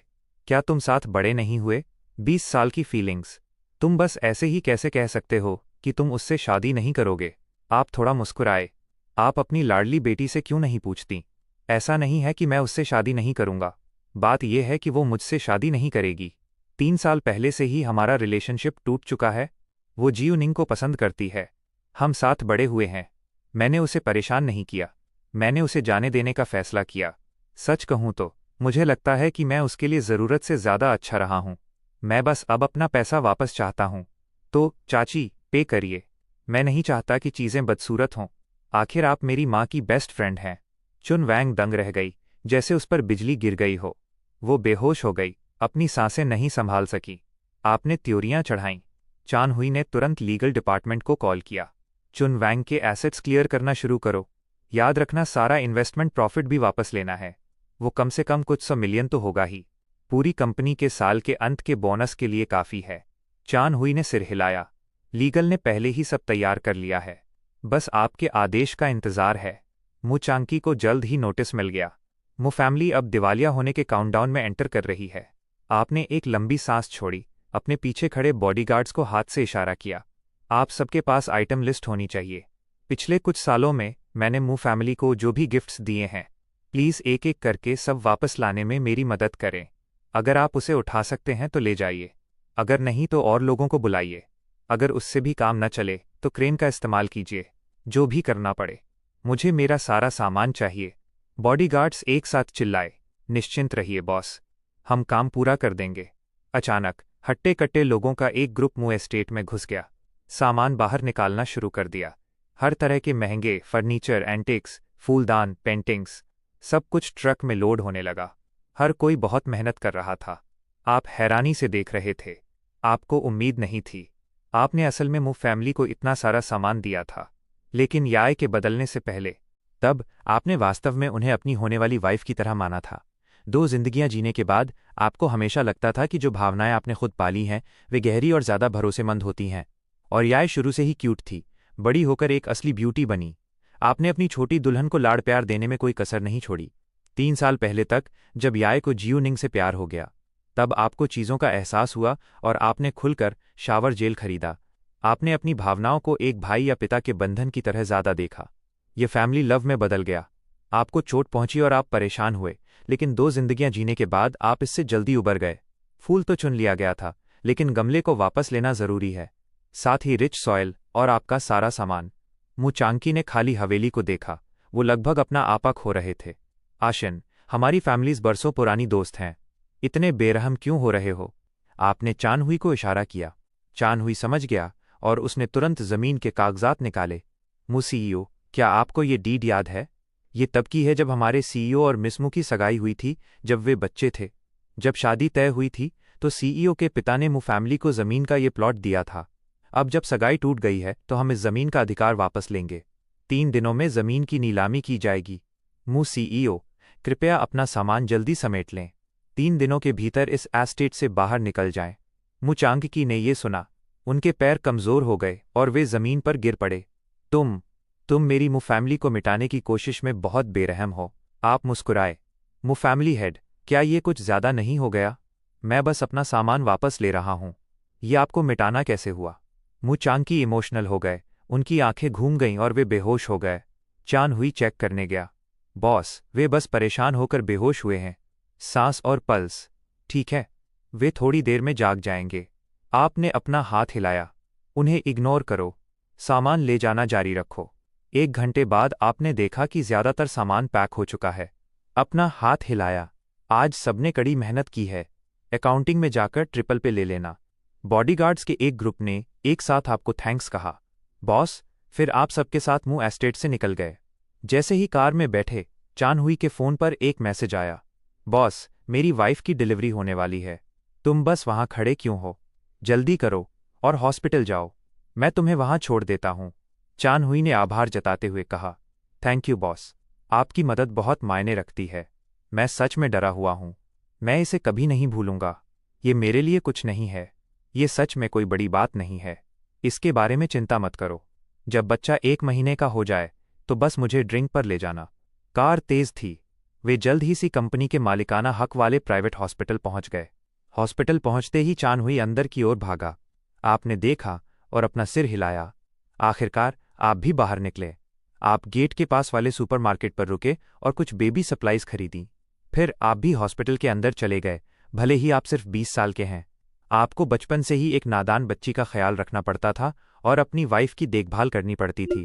क्या तुम साथ बड़े नहीं हुए? 20 साल की फीलिंग्स। तुम बस ऐसे ही कैसे कह सकते हो कि तुम उससे शादी नहीं करोगे? आप थोड़ा मुस्कुराए। आप अपनी लाडली बेटी से क्यों नहीं पूछती? ऐसा नहीं है कि मैं उससे शादी नहीं करूंगा। बात यह है कि वो मुझसे शादी नहीं करेगी। 3 साल पहले से ही हमारा रिलेशनशिप टूट चुका है। वो जियूनिंग को पसंद करती है। हम साथ बड़े हुए हैं। मैंने उसे परेशान नहीं किया। मैंने उसे जाने देने का फैसला किया। सच कहूं तो मुझे लगता है कि मैं उसके लिए ज़रूरत से ज़्यादा अच्छा रहा हूं। मैं बस अब अपना पैसा वापस चाहता हूं। तो चाची, पे करिए। मैं नहीं चाहता कि चीज़ें बदसूरत हों। आखिर आप मेरी माँ की बेस्ट फ्रेंड हैं। चुन वैंग दंग रह गई, जैसे उस पर बिजली गिर गई हो। वो बेहोश हो गई, अपनी सांसें नहीं संभाल सकी। आपने त्योरियां चढ़ाईं। चान हुई ने तुरंत लीगल डिपार्टमेंट को कॉल किया। चुन वैंग के एसेट्स क्लियर करना शुरू करो। याद रखना, सारा इन्वेस्टमेंट प्रॉफिट भी वापस लेना है। वो कम से कम कुछ 100 मिलियन तो होगा ही। पूरी कंपनी के साल के अंत के बोनस के लिए काफ़ी है। चान हुई ने सिर हिलाया। लीगल ने पहले ही सब तैयार कर लिया है। बस आपके आदेश का इंतज़ार है। मु चांकी को जल्द ही नोटिस मिल गया। मु फैमिली अब दिवालिया होने के काउंटडाउन में एंटर कर रही है। आपने एक लंबी सांस छोड़ी, अपने पीछे खड़े बॉडीगार्ड्स को हाथ से इशारा किया। आप सबके पास आइटम लिस्ट होनी चाहिए। पिछले कुछ सालों में मैंने मु फैमिली को जो भी गिफ्ट्स दिए हैं, प्लीज़ एक एक करके सब वापस लाने में मेरी मदद करें। अगर आप उसे उठा सकते हैं तो ले जाइए। अगर नहीं तो और लोगों को बुलाइए। अगर उससे भी काम न चले तो क्रेन का इस्तेमाल कीजिए। जो भी करना पड़े। मुझे मेरा सारा सामान चाहिए। बॉडीगार्ड्स एक साथ चिल्लाए। निश्चिंत रहिए बॉस, हम काम पूरा कर देंगे। अचानक हट्टे कट्टे लोगों का एक ग्रुप मु एस्टेट में घुस गया। सामान बाहर निकालना शुरू कर दिया। हर तरह के महंगे फर्नीचर, एंटिक्स, फूलदान, पेंटिंग्स, सब कुछ ट्रक में लोड होने लगा। हर कोई बहुत मेहनत कर रहा था। आप हैरानी से देख रहे थे। आपको उम्मीद नहीं थी। आपने असल में मु फैमिली को इतना सारा सामान दिया था, लेकिन याय के बदलने से पहले। तब आपने वास्तव में उन्हें अपनी होने वाली वाइफ की तरह माना था। 2 जिंदगियां जीने के बाद आपको हमेशा लगता था कि जो भावनाएं आपने खुद पाली हैं वे गहरी और ज़्यादा भरोसेमंद होती हैं। और याय शुरू से ही क्यूट थी, बड़ी होकर एक असली ब्यूटी बनी। आपने अपनी छोटी दुल्हन को लाड़ प्यार देने में कोई कसर नहीं छोड़ी। 3 साल पहले तक, जब याय को जियूनिंग से प्यार हो गया, तब आपको चीज़ों का एहसास हुआ और आपने खुलकर शावर जेल खरीदा। आपने अपनी भावनाओं को एक भाई या पिता के बंधन की तरह ज़्यादा देखा। ये फैमिली लव में बदल गया। आपको चोट पहुंची और आप परेशान हुए, लेकिन 2 जिंदगियां जीने के बाद आप इससे जल्दी उबर गए। फूल तो चुन लिया गया था, लेकिन गमले को वापस लेना ज़रूरी है। साथ ही रिच सॉयल और आपका सारा सामान। मु चांकी ने खाली हवेली को देखा। वो लगभग अपना आपा खो रहे थे। आशिन, हमारी फैमिलीज बरसों पुरानी दोस्त हैं। इतने बेरहम क्यों हो रहे हो? आपने चान हुई को इशारा किया। चान हुई समझ गया और उसने तुरंत जमीन के कागजात निकाले। मु सीईओ, क्या आपको ये डीड याद है? ये तब की है जब हमारे सीईओ और मिसमू की सगाई हुई थी, जब वे बच्चे थे। जब शादी तय हुई थी तो सीईओ के पिता ने मु फैमिली को जमीन का ये प्लॉट दिया था। अब जब सगाई टूट गई है तो हम इस जमीन का अधिकार वापस लेंगे। 3 दिनों में जमीन की नीलामी की जाएगी। मु सीईओ, कृपया अपना सामान जल्दी समेट लें। 3 दिनों के भीतर इस एस्टेट से बाहर निकल जाएं। मु चांगकी ने ये सुना। उनके पैर कमज़ोर हो गए और वे जमीन पर गिर पड़े। तुम मेरी मु फैमिली को मिटाने की कोशिश में बहुत बेरहम हो। आप मुस्कुराए। मु फैमिली हेड, क्या ये कुछ ज़्यादा नहीं हो गया? मैं बस अपना सामान वापस ले रहा हूँ। ये आपको मिटाना कैसे हुआ? मु चांकी इमोशनल हो गए। उनकी आंखें घूम गईं और वे बेहोश हो गए। चान हुई चेक करने गया। बॉस, वे बस परेशान होकर बेहोश हुए हैं। सांस और पल्स ठीक है। वे थोड़ी देर में जाग जाएंगे। आपने अपना हाथ हिलाया। उन्हें इग्नोर करो। सामान ले जाना जारी रखो। 1 घंटे बाद आपने देखा कि ज्यादातर सामान पैक हो चुका है। अपना हाथ हिलाया। आज सबने कड़ी मेहनत की है। अकाउंटिंग में जाकर ट्रिपल पे ले लेना। बॉडीगार्ड्स के एक ग्रुप ने एक साथ आपको थैंक्स कहा। बॉस, फिर आप सबके साथ मु एस्टेट से निकल गए। जैसे ही कार में बैठे, चान हुई के फ़ोन पर एक मैसेज आया। बॉस, मेरी वाइफ की डिलीवरी होने वाली है। तुम बस वहाँ खड़े क्यों हो? जल्दी करो और हॉस्पिटल जाओ। मैं तुम्हें वहाँ छोड़ देता हूँ। चान हुई ने आभार जताते हुए कहा, थैंक यू बॉस, आपकी मदद बहुत मायने रखती है। मैं सच में डरा हुआ हूँ। मैं इसे कभी नहीं भूलूंगा। ये मेरे लिए कुछ नहीं है। ये सच में कोई बड़ी बात नहीं है। इसके बारे में चिंता मत करो। जब बच्चा 1 महीने का हो जाए तो बस मुझे ड्रिंक पर ले जाना। कार तेज थी। वे जल्द ही सी कंपनी के मालिकाना हक वाले प्राइवेट हॉस्पिटल पहुंच गए। हॉस्पिटल पहुंचते ही चान हुई अंदर की ओर भागा। आपने देखा और अपना सिर हिलाया। आखिरकार आप भी बाहर निकले। आप गेट के पास वाले सुपरमार्केट पर रुके और कुछ बेबी सप्लाईज खरीदी। फिर आप भी हॉस्पिटल के अंदर चले गए, भले ही आप सिर्फ 20 साल के हैं। आपको बचपन से ही एक नादान बच्ची का ख्याल रखना पड़ता था और अपनी वाइफ की देखभाल करनी पड़ती थी।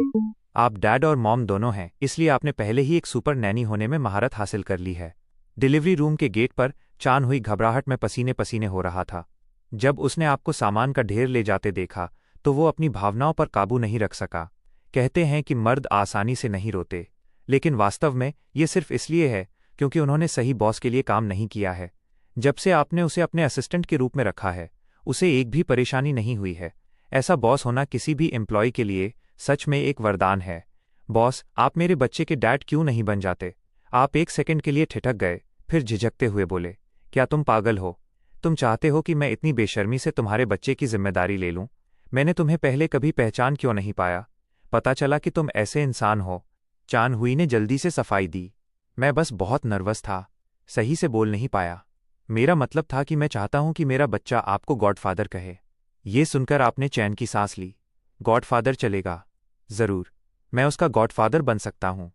आप डैड और मॉम दोनों हैं, इसलिए आपने पहले ही एक सुपर नैनी होने में महारत हासिल कर ली है। डिलीवरी रूम के गेट पर चान हुई घबराहट में पसीने पसीने हो रहा था। जब उसने आपको सामान का ढेर ले जाते देखा तो वो अपनी भावनाओं पर काबू नहीं रख सका। कहते हैं कि मर्द आसानी से नहीं रोते, लेकिन वास्तव में ये सिर्फ इसलिए है क्योंकि उन्होंने सही बॉस के लिए काम नहीं किया है। जब से आपने उसे अपने असिस्टेंट के रूप में रखा है, उसे एक भी परेशानी नहीं हुई है। ऐसा बॉस होना किसी भी एम्प्लॉय के लिए सच में एक वरदान है। बॉस, आप मेरे बच्चे के डैड क्यों नहीं बन जाते? आप 1 सेकंड के लिए ठिठक गए, फिर झिझकते हुए बोले, क्या तुम पागल हो? तुम चाहते हो कि मैं इतनी बेशर्मी से तुम्हारे बच्चे की जिम्मेदारी ले लूं? मैंने तुम्हें पहले कभी पहचान क्यों नहीं पाया? पता चला कि तुम ऐसे इंसान हो। चान हुई ने जल्दी से सफाई दी। मैं बस बहुत नर्वस था, सही से बोल नहीं पाया। मेरा मतलब था कि मैं चाहता हूं कि मेरा बच्चा आपको गॉडफादर कहे। ये सुनकर आपने चैन की सांस ली। गॉडफादर चलेगा, जरूर, मैं उसका गॉडफादर बन सकता हूं।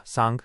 सांग।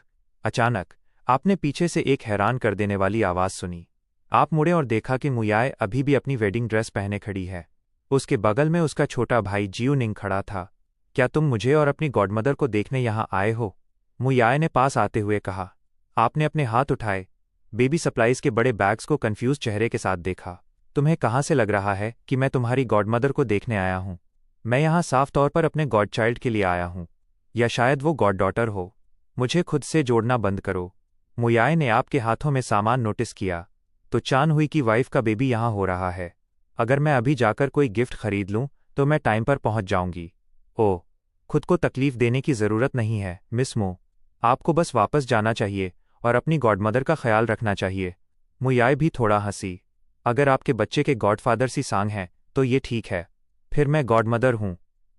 अचानक आपने पीछे से एक हैरान कर देने वाली आवाज सुनी। आप मुड़े और देखा कि मुयाए अभी भी अपनी वेडिंग ड्रेस पहने खड़ी है। उसके बगल में उसका छोटा भाई जियो निंग खड़ा था। क्या तुम मुझे और अपनी गॉडमदर को देखने यहां आए हो? मुयाए ने पास आते हुए कहा। आपने अपने हाथ उठाए, बेबी सप्लाईज के बड़े बैग्स को कंफ्यूज चेहरे के साथ देखा। तुम्हें कहाँ से लग रहा है कि मैं तुम्हारी गॉडमदर को देखने आया हूं? मैं यहाँ साफ तौर पर अपने गॉड चाइल्ड के लिए आया हूं, या शायद वो गॉड डॉटर हो। मुझे खुद से जोड़ना बंद करो। मुयाए ने आपके हाथों में सामान नोटिस किया। तो चान हुई की वाइफ का बेबी यहाँ हो रहा है। अगर मैं अभी जाकर कोई गिफ्ट खरीद लूं तो मैं टाइम पर पहुंच जाऊंगी। ओह, खुद को तकलीफ देने की जरूरत नहीं है मिस मो। आपको बस वापस जाना चाहिए और अपनी गॉडमदर का ख्याल रखना चाहिए। मुयाए भी थोड़ा हंसी। अगर आपके बच्चे के गॉडफादर सी सांग हैं तो ये ठीक है। फिर मैं गॉडमदर हूं।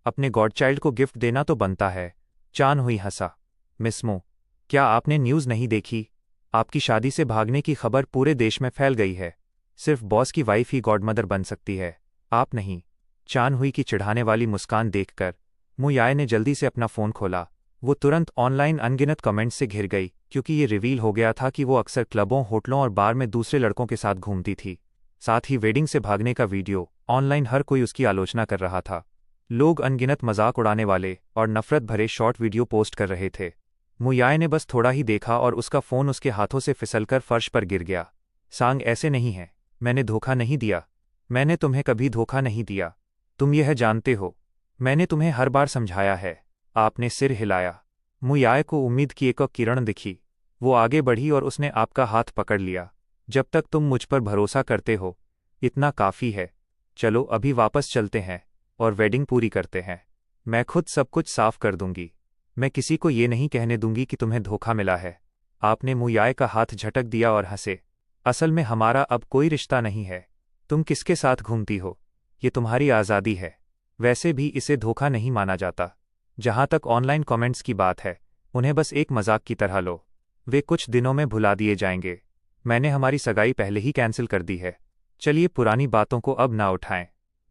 अपने गॉडचाइल्ड को गिफ्ट देना तो बनता है। चान हुई हंसा। मिस मो, क्या आपने न्यूज़ नहीं देखी? आपकी शादी से भागने की खबर पूरे देश में फैल गई है। सिर्फ बॉस की वाइफ ही गॉडमदर बन सकती है, आप नहीं। चान हुई की चिढ़ाने वाली मुस्कान देखकर मुयाए ने जल्दी से अपना फ़ोन खोला। वो तुरंत ऑनलाइन अनगिनत कमेंट्स से घिर गई क्योंकि ये रिवील हो गया था कि वो अक्सर क्लबों, होटलों और बार में दूसरे लड़कों के साथ घूमती थी। साथ ही वेडिंग से भागने का वीडियो ऑनलाइन हर कोई उसकी आलोचना कर रहा था। लोग अनगिनत मजाक उड़ाने वाले और नफरत भरे शॉर्ट वीडियो पोस्ट कर रहे थे। मुयाए ने बस थोड़ा ही देखा और उसका फ़ोन उसके हाथों से फिसलकर फर्श पर गिर गया। सांग, ऐसे नहीं है। मैंने धोखा नहीं दिया। मैंने तुम्हें कभी धोखा नहीं दिया। तुम यह जानते हो। मैंने तुम्हें हर बार समझाया है। आपने सिर हिलाया। मुयाए को उम्मीद की एक किरण दिखी। वो आगे बढ़ी और उसने आपका हाथ पकड़ लिया। जब तक तुम मुझ पर भरोसा करते हो, इतना काफ़ी है। चलो अभी वापस चलते हैं और वेडिंग पूरी करते हैं। मैं खुद सब कुछ साफ कर दूंगी। मैं किसी को ये नहीं कहने दूंगी कि तुम्हें धोखा मिला है। आपने मुयाए का हाथ झटक दिया और हंसे। असल में हमारा अब कोई रिश्ता नहीं है। तुम किसके साथ घूमती हो, ये तुम्हारी आज़ादी है। वैसे भी इसे धोखा नहीं माना जाता। जहां तक ऑनलाइन कमेंट्स की बात है, उन्हें बस एक मजाक की तरह लो। वे कुछ दिनों में भुला दिए जाएंगे। मैंने हमारी सगाई पहले ही कैंसिल कर दी है। चलिए पुरानी बातों को अब ना उठाएं।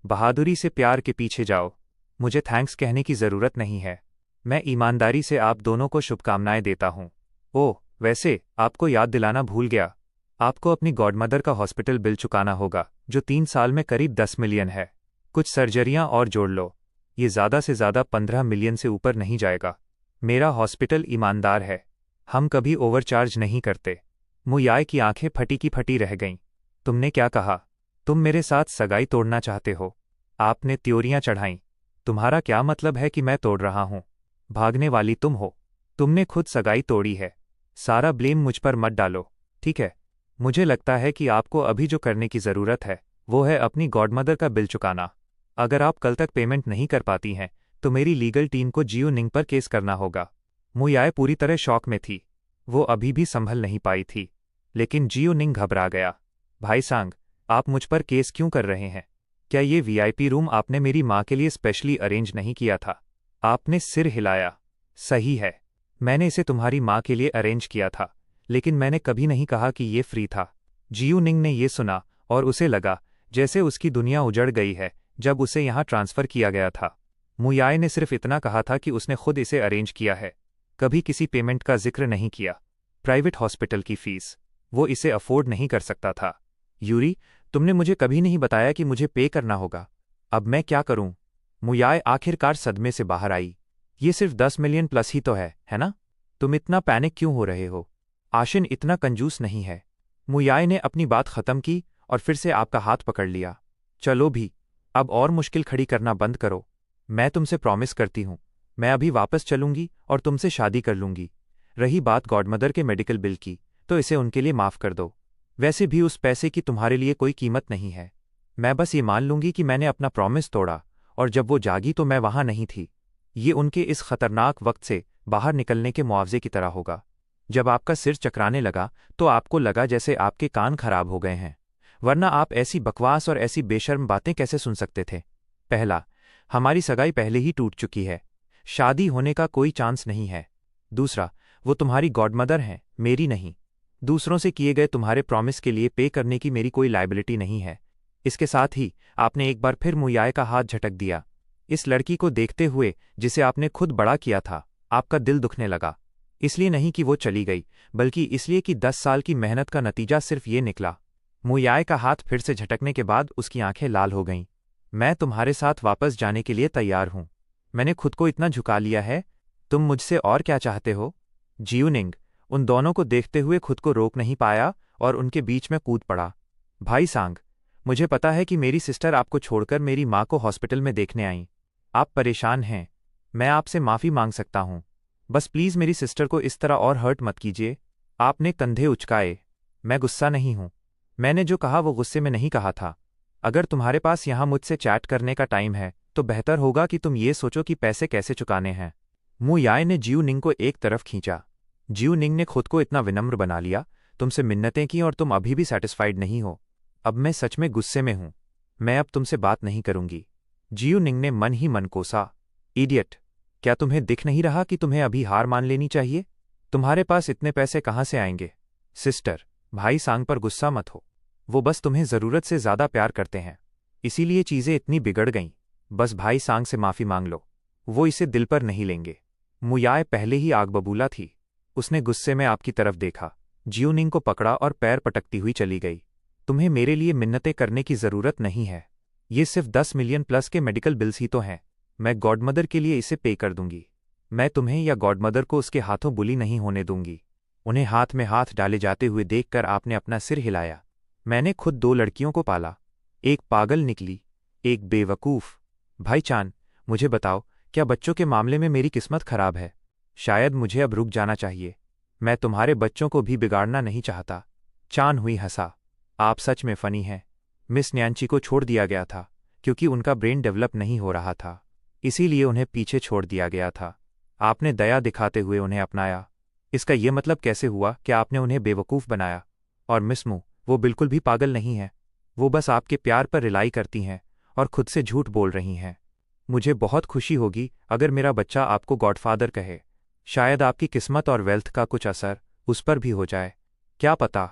बहादुरी से प्यार के पीछे जाओ। मुझे थैंक्स कहने की ज़रूरत नहीं है। मैं ईमानदारी से आप दोनों को शुभकामनाएं देता हूं। ओह, वैसे आपको याद दिलाना भूल गया। आपको अपनी गॉडमदर का हॉस्पिटल बिल चुकाना होगा, जो 3 साल में करीब 10 मिलियन है। कुछ सर्जरियां और जोड़ लो। ये ज़्यादा से ज़्यादा 15 मिलियन से ऊपर नहीं जाएगा। मेरा हॉस्पिटल ईमानदार है। हम कभी ओवरचार्ज नहीं करते। मुयाए की आंखें फटी की फटी रह गईं। तुमने क्या कहा? तुम मेरे साथ सगाई तोड़ना चाहते हो? आपने त्योरियां चढ़ाईं। तुम्हारा क्या मतलब है कि मैं तोड़ रहा हूं? भागने वाली तुम हो। तुमने खुद सगाई तोड़ी है। सारा ब्लेम मुझ पर मत डालो, ठीक है? मुझे लगता है कि आपको अभी जो करने की ज़रूरत है वो है अपनी गॉडमदर का बिल चुकाना। अगर आप कल तक पेमेंट नहीं कर पाती हैं तो मेरी लीगल टीम को जियो निंग पर केस करना होगा। मुयाए पूरी तरह शॉक में थी। वो अभी भी संभल नहीं पाई थी। लेकिन जियो निंग घबरा गया। भाई सांग, आप मुझ पर केस क्यों कर रहे हैं? क्या ये वीआईपी रूम आपने मेरी माँ के लिए स्पेशली अरेंज नहीं किया था? आपने सिर हिलाया। सही है, मैंने इसे तुम्हारी माँ के लिए अरेंज किया था, लेकिन मैंने कभी नहीं कहा कि ये फ्री था। जियो निंग ने ये सुना और उसे लगा जैसे उसकी दुनिया उजड़ गई है जब उसे यहाँ ट्रांसफ़र किया गया था। मुयाए ने सिर्फ इतना कहा था कि उसने खुद इसे अरेंज किया है, कभी किसी पेमेंट का जिक्र नहीं किया। प्राइवेट हॉस्पिटल की फीस वो इसे अफोर्ड नहीं कर सकता था। यूरी, तुमने मुझे कभी नहीं बताया कि मुझे पे करना होगा। अब मैं क्या करूं? मुयाए आखिरकार सदमे से बाहर आई। ये सिर्फ 10 मिलियन प्लस ही तो है ना? तुम इतना पैनिक क्यों हो रहे हो? आशिन इतना कंजूस नहीं है। मुयाए ने अपनी बात खत्म की और फिर से आपका हाथ पकड़ लिया। चलो भी, अब और मुश्किल खड़ी करना बंद करो। मैं तुमसे प्रॉमिस करती हूँ, मैं अभी वापस चलूंगी और तुमसे शादी कर लूंगी। रही बात गॉडमदर के मेडिकल बिल की, तो इसे उनके लिए माफ़ कर दो। वैसे भी उस पैसे की तुम्हारे लिए कोई कीमत नहीं है। मैं बस ये मान लूंगी कि मैंने अपना प्रॉमिस तोड़ा, और जब वो जागी तो मैं वहां नहीं थी। ये उनके इस खतरनाक वक्त से बाहर निकलने के मुआवजे की तरह होगा। जब आपका सिर चकराने लगा तो आपको लगा जैसे आपके कान खराब हो गए हैं, वरना आप ऐसी बकवास और ऐसी बेशर्म बातें कैसे सुन सकते थे? पहला, हमारी सगाई पहले ही टूट चुकी है, शादी होने का कोई चांस नहीं है। दूसरा, वो तुम्हारी गॉडमदर हैं, मेरी नहीं। दूसरों से किए गए तुम्हारे प्रॉमिस के लिए पे करने की मेरी कोई लायबिलिटी नहीं है। इसके साथ ही आपने एक बार फिर मुयाए का हाथ झटक दिया। इस लड़की को देखते हुए जिसे आपने खुद बड़ा किया था, आपका दिल दुखने लगा। इसलिए नहीं कि वो चली गई, बल्कि इसलिए कि 10 साल की मेहनत का नतीजा सिर्फ ये निकला। मुयाए का हाथ फिर से झटकने के बाद उसकी आंखें लाल हो गईं। मैं तुम्हारे साथ वापस जाने के लिए तैयार हूं। मैंने खुद को इतना झुका लिया है, तुम मुझसे और क्या चाहते हो? जियोनिंग उन दोनों को देखते हुए खुद को रोक नहीं पाया और उनके बीच में कूद पड़ा। भाई सांग, मुझे पता है कि मेरी सिस्टर आपको छोड़कर मेरी माँ को हॉस्पिटल में देखने आईं। आप परेशान हैं, मैं आपसे माफ़ी मांग सकता हूँ। बस प्लीज़ मेरी सिस्टर को इस तरह और हर्ट मत कीजिए। आपने कंधे उचकाए। मैं गुस्सा नहीं हूँ। मैंने जो कहा वो गुस्से में नहीं कहा था। अगर तुम्हारे पास यहाँ मुझसे चैट करने का टाइम है तो बेहतर होगा कि तुम ये सोचो कि पैसे कैसे चुकाने हैं। मुयाए ने जियोनिंग को एक तरफ खींचा। जियोनिंग ने खुद को इतना विनम्र बना लिया, तुमसे मिन्नतें की और तुम अभी भी सैटिस्फाइड नहीं हो। अब मैं सच में गुस्से में हूं। मैं अब तुमसे बात नहीं करूंगी। जियोनिंग ने मन ही मन कोसा। इडियट, क्या तुम्हें दिख नहीं रहा कि तुम्हें अभी हार मान लेनी चाहिए? तुम्हारे पास इतने पैसे कहाँ से आएंगे? सिस्टर, भाई सांग पर गुस्सा मत हो। वो बस तुम्हें ज़रूरत से ज़्यादा प्यार करते हैं, इसीलिए चीज़ें इतनी बिगड़ गईं। बस भाई सांग से माफ़ी मांग लो, वो इसे दिल पर नहीं लेंगे। मुयाए पहले ही आग बबूला थी। उसने गुस्से में आपकी तरफ देखा, जियोनिंग को पकड़ा और पैर पटकती हुई चली गई। तुम्हें मेरे लिए मिन्नतें करने की ज़रूरत नहीं है। ये सिर्फ 10 मिलियन प्लस के मेडिकल बिल्स ही तो हैं। मैं गॉडमदर के लिए इसे पे कर दूंगी। मैं तुम्हें या गॉडमदर को उसके हाथों बुली नहीं होने दूंगी। उन्हें हाथ में हाथ डाले जाते हुए देखकर आपने अपना सिर हिलाया। मैंने खुद 2 लड़कियों को पाला, एक पागल निकली, एक बेवकूफ़। भाई चान, मुझे बताओ, क्या बच्चों के मामले में मेरी किस्मत खराब है? शायद मुझे अब रुक जाना चाहिए। मैं तुम्हारे बच्चों को भी बिगाड़ना नहीं चाहता। चान हुई हंसा। आप सच में फ़नी हैं। मिस न्यांची को छोड़ दिया गया था क्योंकि उनका ब्रेन डेवलप नहीं हो रहा था, इसीलिए उन्हें पीछे छोड़ दिया गया था। आपने दया दिखाते हुए उन्हें अपनाया। इसका ये मतलब कैसे हुआ कि आपने उन्हें बेवकूफ़ बनाया? और मिस मू, वो बिल्कुल भी पागल नहीं है। वो बस आपके प्यार पर रिलाई करती हैं और खुद से झूठ बोल रही हैं। मुझे बहुत खुशी होगी अगर मेरा बच्चा आपको गॉडफादर कहे। शायद आपकी किस्मत और वेल्थ का कुछ असर उस पर भी हो जाए। क्या पता,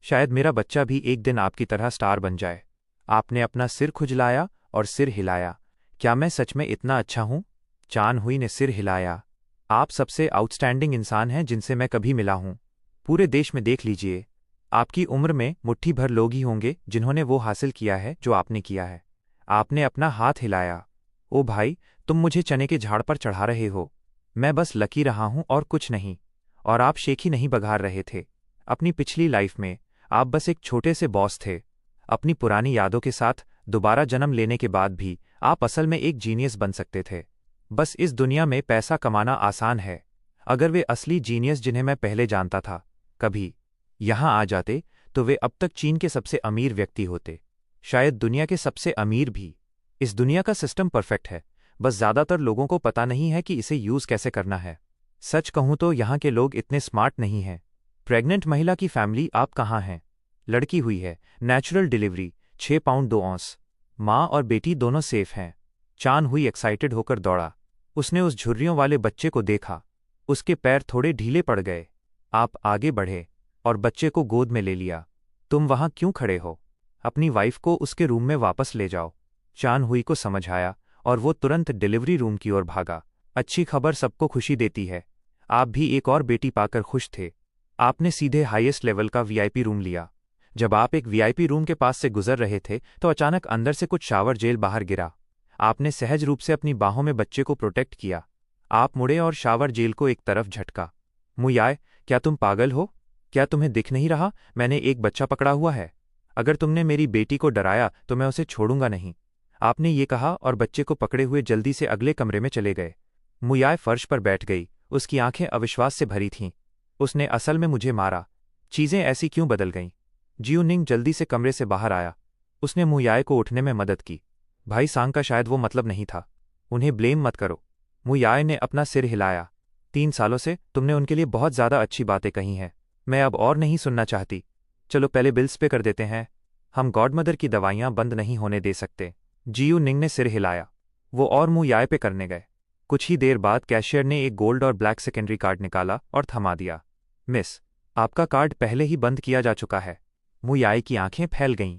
शायद मेरा बच्चा भी एक दिन आपकी तरह स्टार बन जाए। आपने अपना सिर खुजलाया और सिर हिलाया। क्या मैं सच में इतना अच्छा हूँ? चान हुई ने सिर हिलाया। आप सबसे आउटस्टैंडिंग इंसान हैं जिनसे मैं कभी मिला हूँ। पूरे देश में देख लीजिए, आपकी उम्र में मुट्ठी भर लोग ही होंगे जिन्होंने वो हासिल किया है जो आपने किया है। आपने अपना हाथ हिलाया। ओ भाई, तुम मुझे चने के झाड़ पर चढ़ा रहे हो। मैं बस लकी रहा हूं और कुछ नहीं। और आप शेखी नहीं बघार रहे थे। अपनी पिछली लाइफ में आप बस एक छोटे से बॉस थे। अपनी पुरानी यादों के साथ दोबारा जन्म लेने के बाद भी आप असल में एक जीनियस बन सकते थे। बस इस दुनिया में पैसा कमाना आसान है। अगर वे असली जीनियस जिन्हें मैं पहले जानता था कभी यहां आ जाते तो वे अब तक चीन के सबसे अमीर व्यक्ति होते, शायद दुनिया के सबसे अमीर भी। इस दुनिया का सिस्टम परफेक्ट है, बस ज़्यादातर लोगों को पता नहीं है कि इसे यूज़ कैसे करना है। सच कहूँ तो यहाँ के लोग इतने स्मार्ट नहीं हैं। प्रेग्नेंट महिला की फैमिली आप कहाँ हैं? लड़की हुई है, नेचुरल डिलीवरी, 6 पाउंड 2 औंस। माँ और बेटी दोनों सेफ हैं। चान हुई एक्साइटेड होकर दौड़ा। उसने उस झुर्रियों वाले बच्चे को देखा। उसके पैर थोड़े ढीले पड़ गए। आप आगे बढ़े और बच्चे को गोद में ले लिया। तुम वहाँ क्यों खड़े हो? अपनी वाइफ को उसके रूम में वापस ले जाओ। चान हुई को समझ आया और वो तुरंत डिलीवरी रूम की ओर भागा। अच्छी खबर सबको खुशी देती है। आप भी एक और बेटी पाकर खुश थे। आपने सीधे हाईएस्ट लेवल का वीआईपी रूम लिया। जब आप एक वीआईपी रूम के पास से गुजर रहे थे तो अचानक अंदर से कुछ शावर जेल बाहर गिरा। आपने सहज रूप से अपनी बाहों में बच्चे को प्रोटेक्ट किया। आप मुड़े और शावर जेल को एक तरफ झटका। मुयाय, क्या तुम पागल हो? क्या तुम्हें दिख नहीं रहा मैंने एक बच्चा पकड़ा हुआ है? अगर तुमने मेरी बेटी को डराया तो मैं उसे छोड़ूंगा नहीं। आपने ये कहा और बच्चे को पकड़े हुए जल्दी से अगले कमरे में चले गए। मुयाय फर्श पर बैठ गई। उसकी आंखें अविश्वास से भरी थीं। उसने असल में मुझे मारा। चीजें ऐसी क्यों बदल गईं? जियोनिंग जल्दी से कमरे से बाहर आया। उसने मुयाय को उठने में मदद की। भाई सांग का शायद वो मतलब नहीं था। उन्हें ब्लेम मत करो। मुयाय ने अपना सिर हिलाया। 3 सालों से तुमने उनके लिए बहुत ज़्यादा अच्छी बातें कही हैं। मैं अब और नहीं सुनना चाहती। चलो पहले बिल्स पे कर देते हैं। हम गॉडमदर की दवाइयाँ बंद नहीं होने दे सकते। जियू निंग ने सिर हिलाया। वो और मुयाय पे करने गए। कुछ ही देर बाद कैशियर ने एक गोल्ड और ब्लैक सेकेंडरी कार्ड निकाला और थमा दिया। मिस, आपका कार्ड पहले ही बंद किया जा चुका है। मुयाय की आंखें फैल गईं।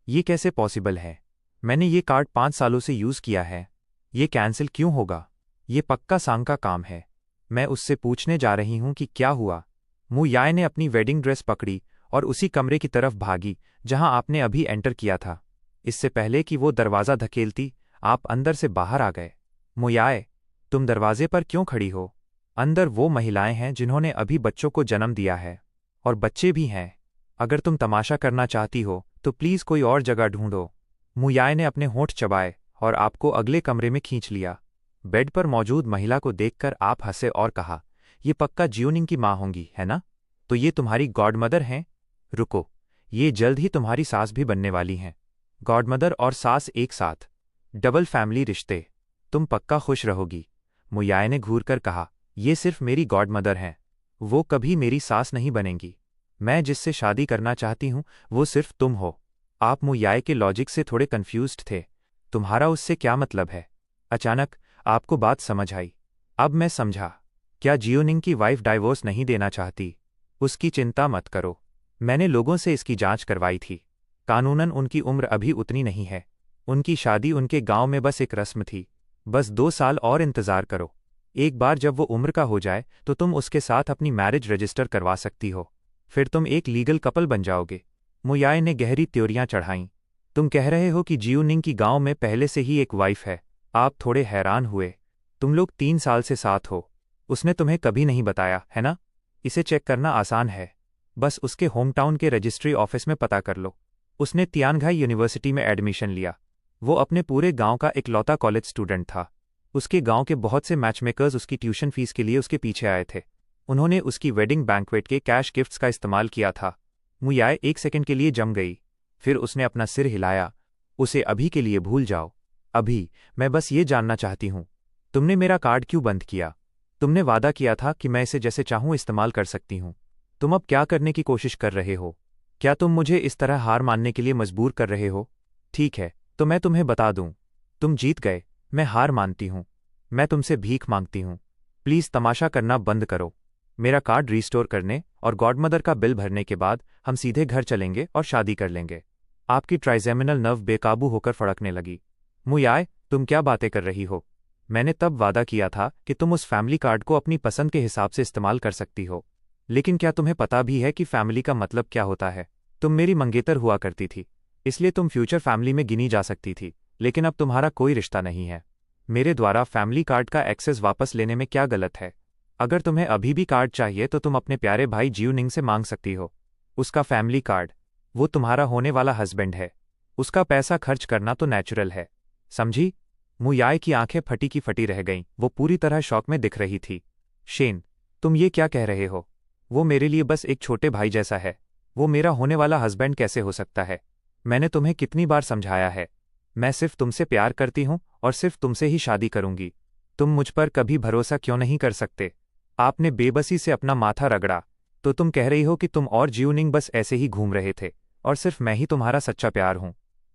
ये कैसे पॉसिबल है? मैंने ये कार्ड 5 सालों से यूज़ किया है। ये कैंसिल क्यों होगा? ये पक्का सांग का काम है। मैं उससे पूछने जा रही हूं कि क्या हुआ। मुयाय ने अपनी वेडिंग ड्रेस पकड़ी और उसी कमरे की तरफ भागी जहां आपने अभी एंटर किया था। इससे पहले कि वो दरवाज़ा धकेलती, आप अंदर से बाहर आ गए। मुयाय, तुम दरवाजे पर क्यों खड़ी हो? अंदर वो महिलाएं हैं जिन्होंने अभी बच्चों को जन्म दिया है। और बच्चे भी हैं। अगर तुम तमाशा करना चाहती हो तो प्लीज़ कोई और जगह ढूंढो। मुयाय ने अपने होंठ चबाए और आपको अगले कमरे में खींच लिया। बेड पर मौजूद महिला को देखकर आप हंसे और कहा, ये पक्का जियोनिंग की माँ होंगी, है ना? तो ये तुम्हारी गॉडमदर हैं? रुको, ये जल्द ही तुम्हारी सास भी बनने वाली हैं। गॉडमदर और सास एक साथ। डबल फैमिली रिश्ते। तुम पक्का खुश रहोगी। मुयाय ने घूर कर कहा, ये सिर्फ मेरी गॉडमदर हैं। वो कभी मेरी सास नहीं बनेंगी। मैं जिससे शादी करना चाहती हूँ वो सिर्फ तुम हो। आप मुयाय के लॉजिक से थोड़े कन्फ्यूज्ड थे। तुम्हारा उससे क्या मतलब है? अचानक आपको बात समझ आई। अब मैं समझा। क्या जियोनिंग की वाइफ डाइवोर्स नहीं देना चाहती? उसकी चिंता मत करो। मैंने लोगों से इसकी जांच करवाई थी। कानूनन उनकी उम्र अभी उतनी नहीं है। उनकी शादी उनके गांव में बस एक रस्म थी। बस 2 साल और इंतजार करो। एक बार जब वो उम्र का हो जाए तो तुम उसके साथ अपनी मैरिज रजिस्टर करवा सकती हो। फिर तुम एक लीगल कपल बन जाओगे। मुयाय ने गहरी त्योरियां चढ़ाईं। तुम कह रहे हो कि जियोनिंग की गांव में पहले से ही एक वाइफ है। आप थोड़े हैरान हुए। तुम लोग 3 साल से साथ हो। उसने तुम्हें कभी नहीं बताया, है ना? इसे चेक करना आसान है। बस उसके होमटाउन के रजिस्ट्री ऑफिस में पता कर लो। उसने तियानघाई यूनिवर्सिटी में एडमिशन लिया। वो अपने पूरे गांव का इकलौता कॉलेज स्टूडेंट था। उसके गांव के बहुत से मैचमेकर्स उसकी ट्यूशन फीस के लिए उसके पीछे आए थे। उन्होंने उसकी वेडिंग बैंक्वेट के कैश गिफ्ट्स का इस्तेमाल किया था। मुयाय 1 सेकंड के लिए जम गई। फिर उसने अपना सिर हिलाया। उसे अभी के लिए भूल जाओ। अभी, मैं बस ये जानना चाहती हूँ, तुमने मेरा कार्ड क्यों बंद किया? तुमने वादा किया था कि मैं इसे जैसे चाहूँ इस्तेमाल कर सकती हूँ। तुम अब क्या करने की कोशिश कर रहे हो? क्या तुम मुझे इस तरह हार मानने के लिए मजबूर कर रहे हो? ठीक है, तो मैं तुम्हें बता दूं। तुम जीत गए। मैं हार मानती हूँ। मैं तुमसे भीख मांगती हूँ। प्लीज़ तमाशा करना बंद करो। मेरा कार्ड रिस्टोर करने और गॉडमदर का बिल भरने के बाद हम सीधे घर चलेंगे और शादी कर लेंगे। आपकी ट्राइजेमिनल नर्व बेकाबू होकर फड़कने लगी। मुयाय, तुम क्या बातें कर रही हो? मैंने तब वादा किया था कि तुम उस फैमिली कार्ड को अपनी पसंद के हिसाब से इस्तेमाल कर सकती हो। लेकिन क्या तुम्हें पता भी है कि फैमिली का मतलब क्या होता है? तुम मेरी मंगेतर हुआ करती थी, इसलिए तुम फ्यूचर फैमिली में गिनी जा सकती थी। लेकिन अब तुम्हारा कोई रिश्ता नहीं है। मेरे द्वारा फैमिली कार्ड का एक्सेस वापस लेने में क्या गलत है? अगर तुम्हें अभी भी कार्ड चाहिए तो तुम अपने प्यारे भाई जियोनिंग से मांग सकती हो। उसका फैमिली कार्ड। वो तुम्हारा होने वाला हस्बैंड है। उसका पैसा खर्च करना तो नेचुरल है, समझी? मुयाय की आंखें फटी की फटी रह गईं। वो पूरी तरह शॉक में दिख रही थी। शेन, तुम ये क्या कह रहे हो? वो मेरे लिए बस एक छोटे भाई जैसा है। वो मेरा होने वाला हस्बैंड कैसे हो सकता है? मैंने तुम्हें कितनी बार समझाया है। मैं सिर्फ तुमसे प्यार करती हूँ और सिर्फ तुमसे ही शादी करूंगी। तुम मुझ पर कभी भरोसा क्यों नहीं कर सकते? आपने बेबसी से अपना माथा रगड़ा। तो तुम कह रही हो कि तुम और जियोनिंग बस ऐसे ही घूम रहे थे और सिर्फ मैं ही तुम्हारा सच्चा प्यार हूं।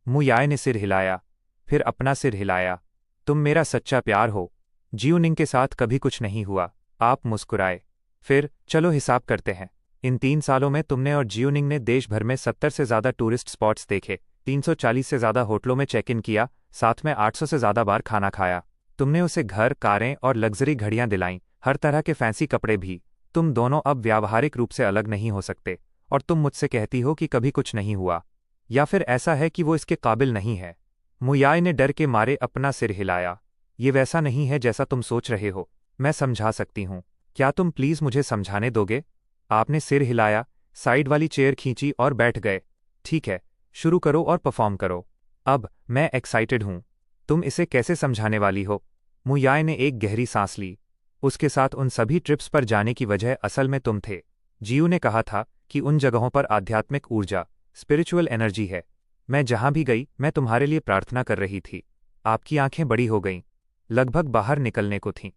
मु याय ने सिर हिलाया, फिर अपना सिर हिलाया। तुम मेरा सच्चा प्यार हो। जियोनिंग के साथ कभी कुछ नहीं हुआ। आप मुस्कुराए। फिर चलो हिसाब करते हैं। इन 3 सालों में तुमने और जियोनिंग ने देश भर में 70 से ज़्यादा टूरिस्ट स्पॉट्स देखे, 340 से ज़्यादा होटलों में चेक इन किया, साथ में 800 से ज़्यादा बार खाना खाया। तुमने उसे घर, कारें और लग्जरी घड़ियां दिलाईं, हर तरह के फैंसी कपड़े भी। तुम दोनों अब व्यावहारिक रूप से अलग नहीं हो सकते, और तुम मुझसे कहती हो कि कभी कुछ नहीं हुआ। या फिर ऐसा है कि वो इसके काबिल नहीं है? मुयाय ने डर के मारे अपना सिर हिलाया। ये वैसा नहीं है जैसा तुम सोच रहे हो। मैं समझा सकती हूँ। क्या तुम प्लीज़ मुझे समझाने दोगे? आपने सिर हिलाया, साइड वाली चेयर खींची और बैठ गए। ठीक है, शुरू करो और परफॉर्म करो। अब मैं एक्साइटेड हूँ। तुम इसे कैसे समझाने वाली हो? मुयाय ने एक गहरी सांस ली। उसके साथ उन सभी ट्रिप्स पर जाने की वजह असल में तुम थे। जियू ने कहा था कि उन जगहों पर आध्यात्मिक ऊर्जा, स्पिरिचुअल एनर्जी है। मैं जहां भी गई, मैं तुम्हारे लिए प्रार्थना कर रही थी। आपकी आंखें बड़ी हो गईं, लगभग बाहर निकलने को थीं।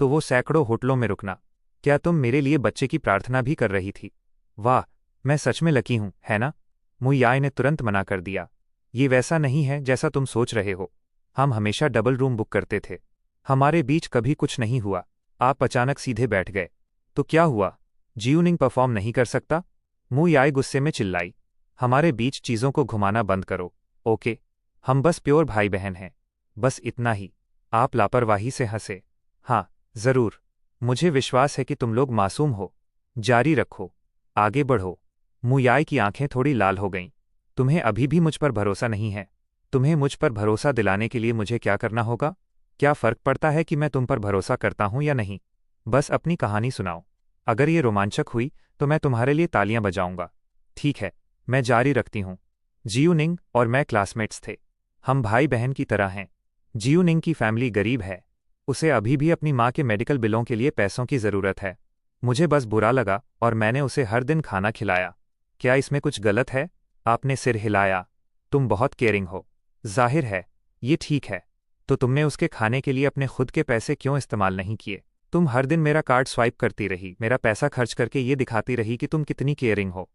तो वो सैकड़ों होटलों में रुकना। क्या तुम मेरे लिए बच्चे की प्रार्थना भी कर रही थी? वाह, मैं सच में लकी हूं, है ना? मुयाय ने तुरंत मना कर दिया। ये वैसा नहीं है जैसा तुम सोच रहे हो। हम हमेशा डबल रूम बुक करते थे। हमारे बीच कभी कुछ नहीं हुआ। आप अचानक सीधे बैठ गए। तो क्या हुआ? जियोनिंग परफॉर्म नहीं कर सकता? मुयाय गुस्से में चिल्लाई। हमारे बीच चीज़ों को घुमाना बंद करो, ओके? हम बस प्योर भाई बहन हैं। बस इतना ही। आप लापरवाही से हंसे। हाँ, जरूर। मुझे विश्वास है कि तुम लोग मासूम हो। जारी रखो, आगे बढ़ो। मुयाय की आंखें थोड़ी लाल हो गईं। तुम्हें अभी भी मुझ पर भरोसा नहीं है? तुम्हें मुझ पर भरोसा दिलाने के लिए मुझे क्या करना होगा? क्या फर्क पड़ता है कि मैं तुम पर भरोसा करता हूं या नहीं? बस अपनी कहानी सुनाओ। अगर ये रोमांचक हुई तो मैं तुम्हारे लिए तालियां बजाऊंगा। ठीक है, मैं जारी रखती हूं। जियोनिंग और मैं क्लासमेट्स थे। हम भाई बहन की तरह हैं। जियोनिंग की फैमिली गरीब है। उसे अभी भी अपनी माँ के मेडिकल बिलों के लिए पैसों की ज़रूरत है। मुझे बस बुरा लगा और मैंने उसे हर दिन खाना खिलाया। क्या इसमें कुछ गलत है? आपने सिर हिलाया। तुम बहुत केयरिंग हो। जाहिर है, ये ठीक है। तो तुमने उसके खाने के लिए अपने खुद के पैसे क्यों इस्तेमाल नहीं किए? तुम हर दिन मेरा कार्ड स्वाइप करती रही, मेरा पैसा खर्च करके ये दिखाती रही कि तुम कितनी केयरिंग हो।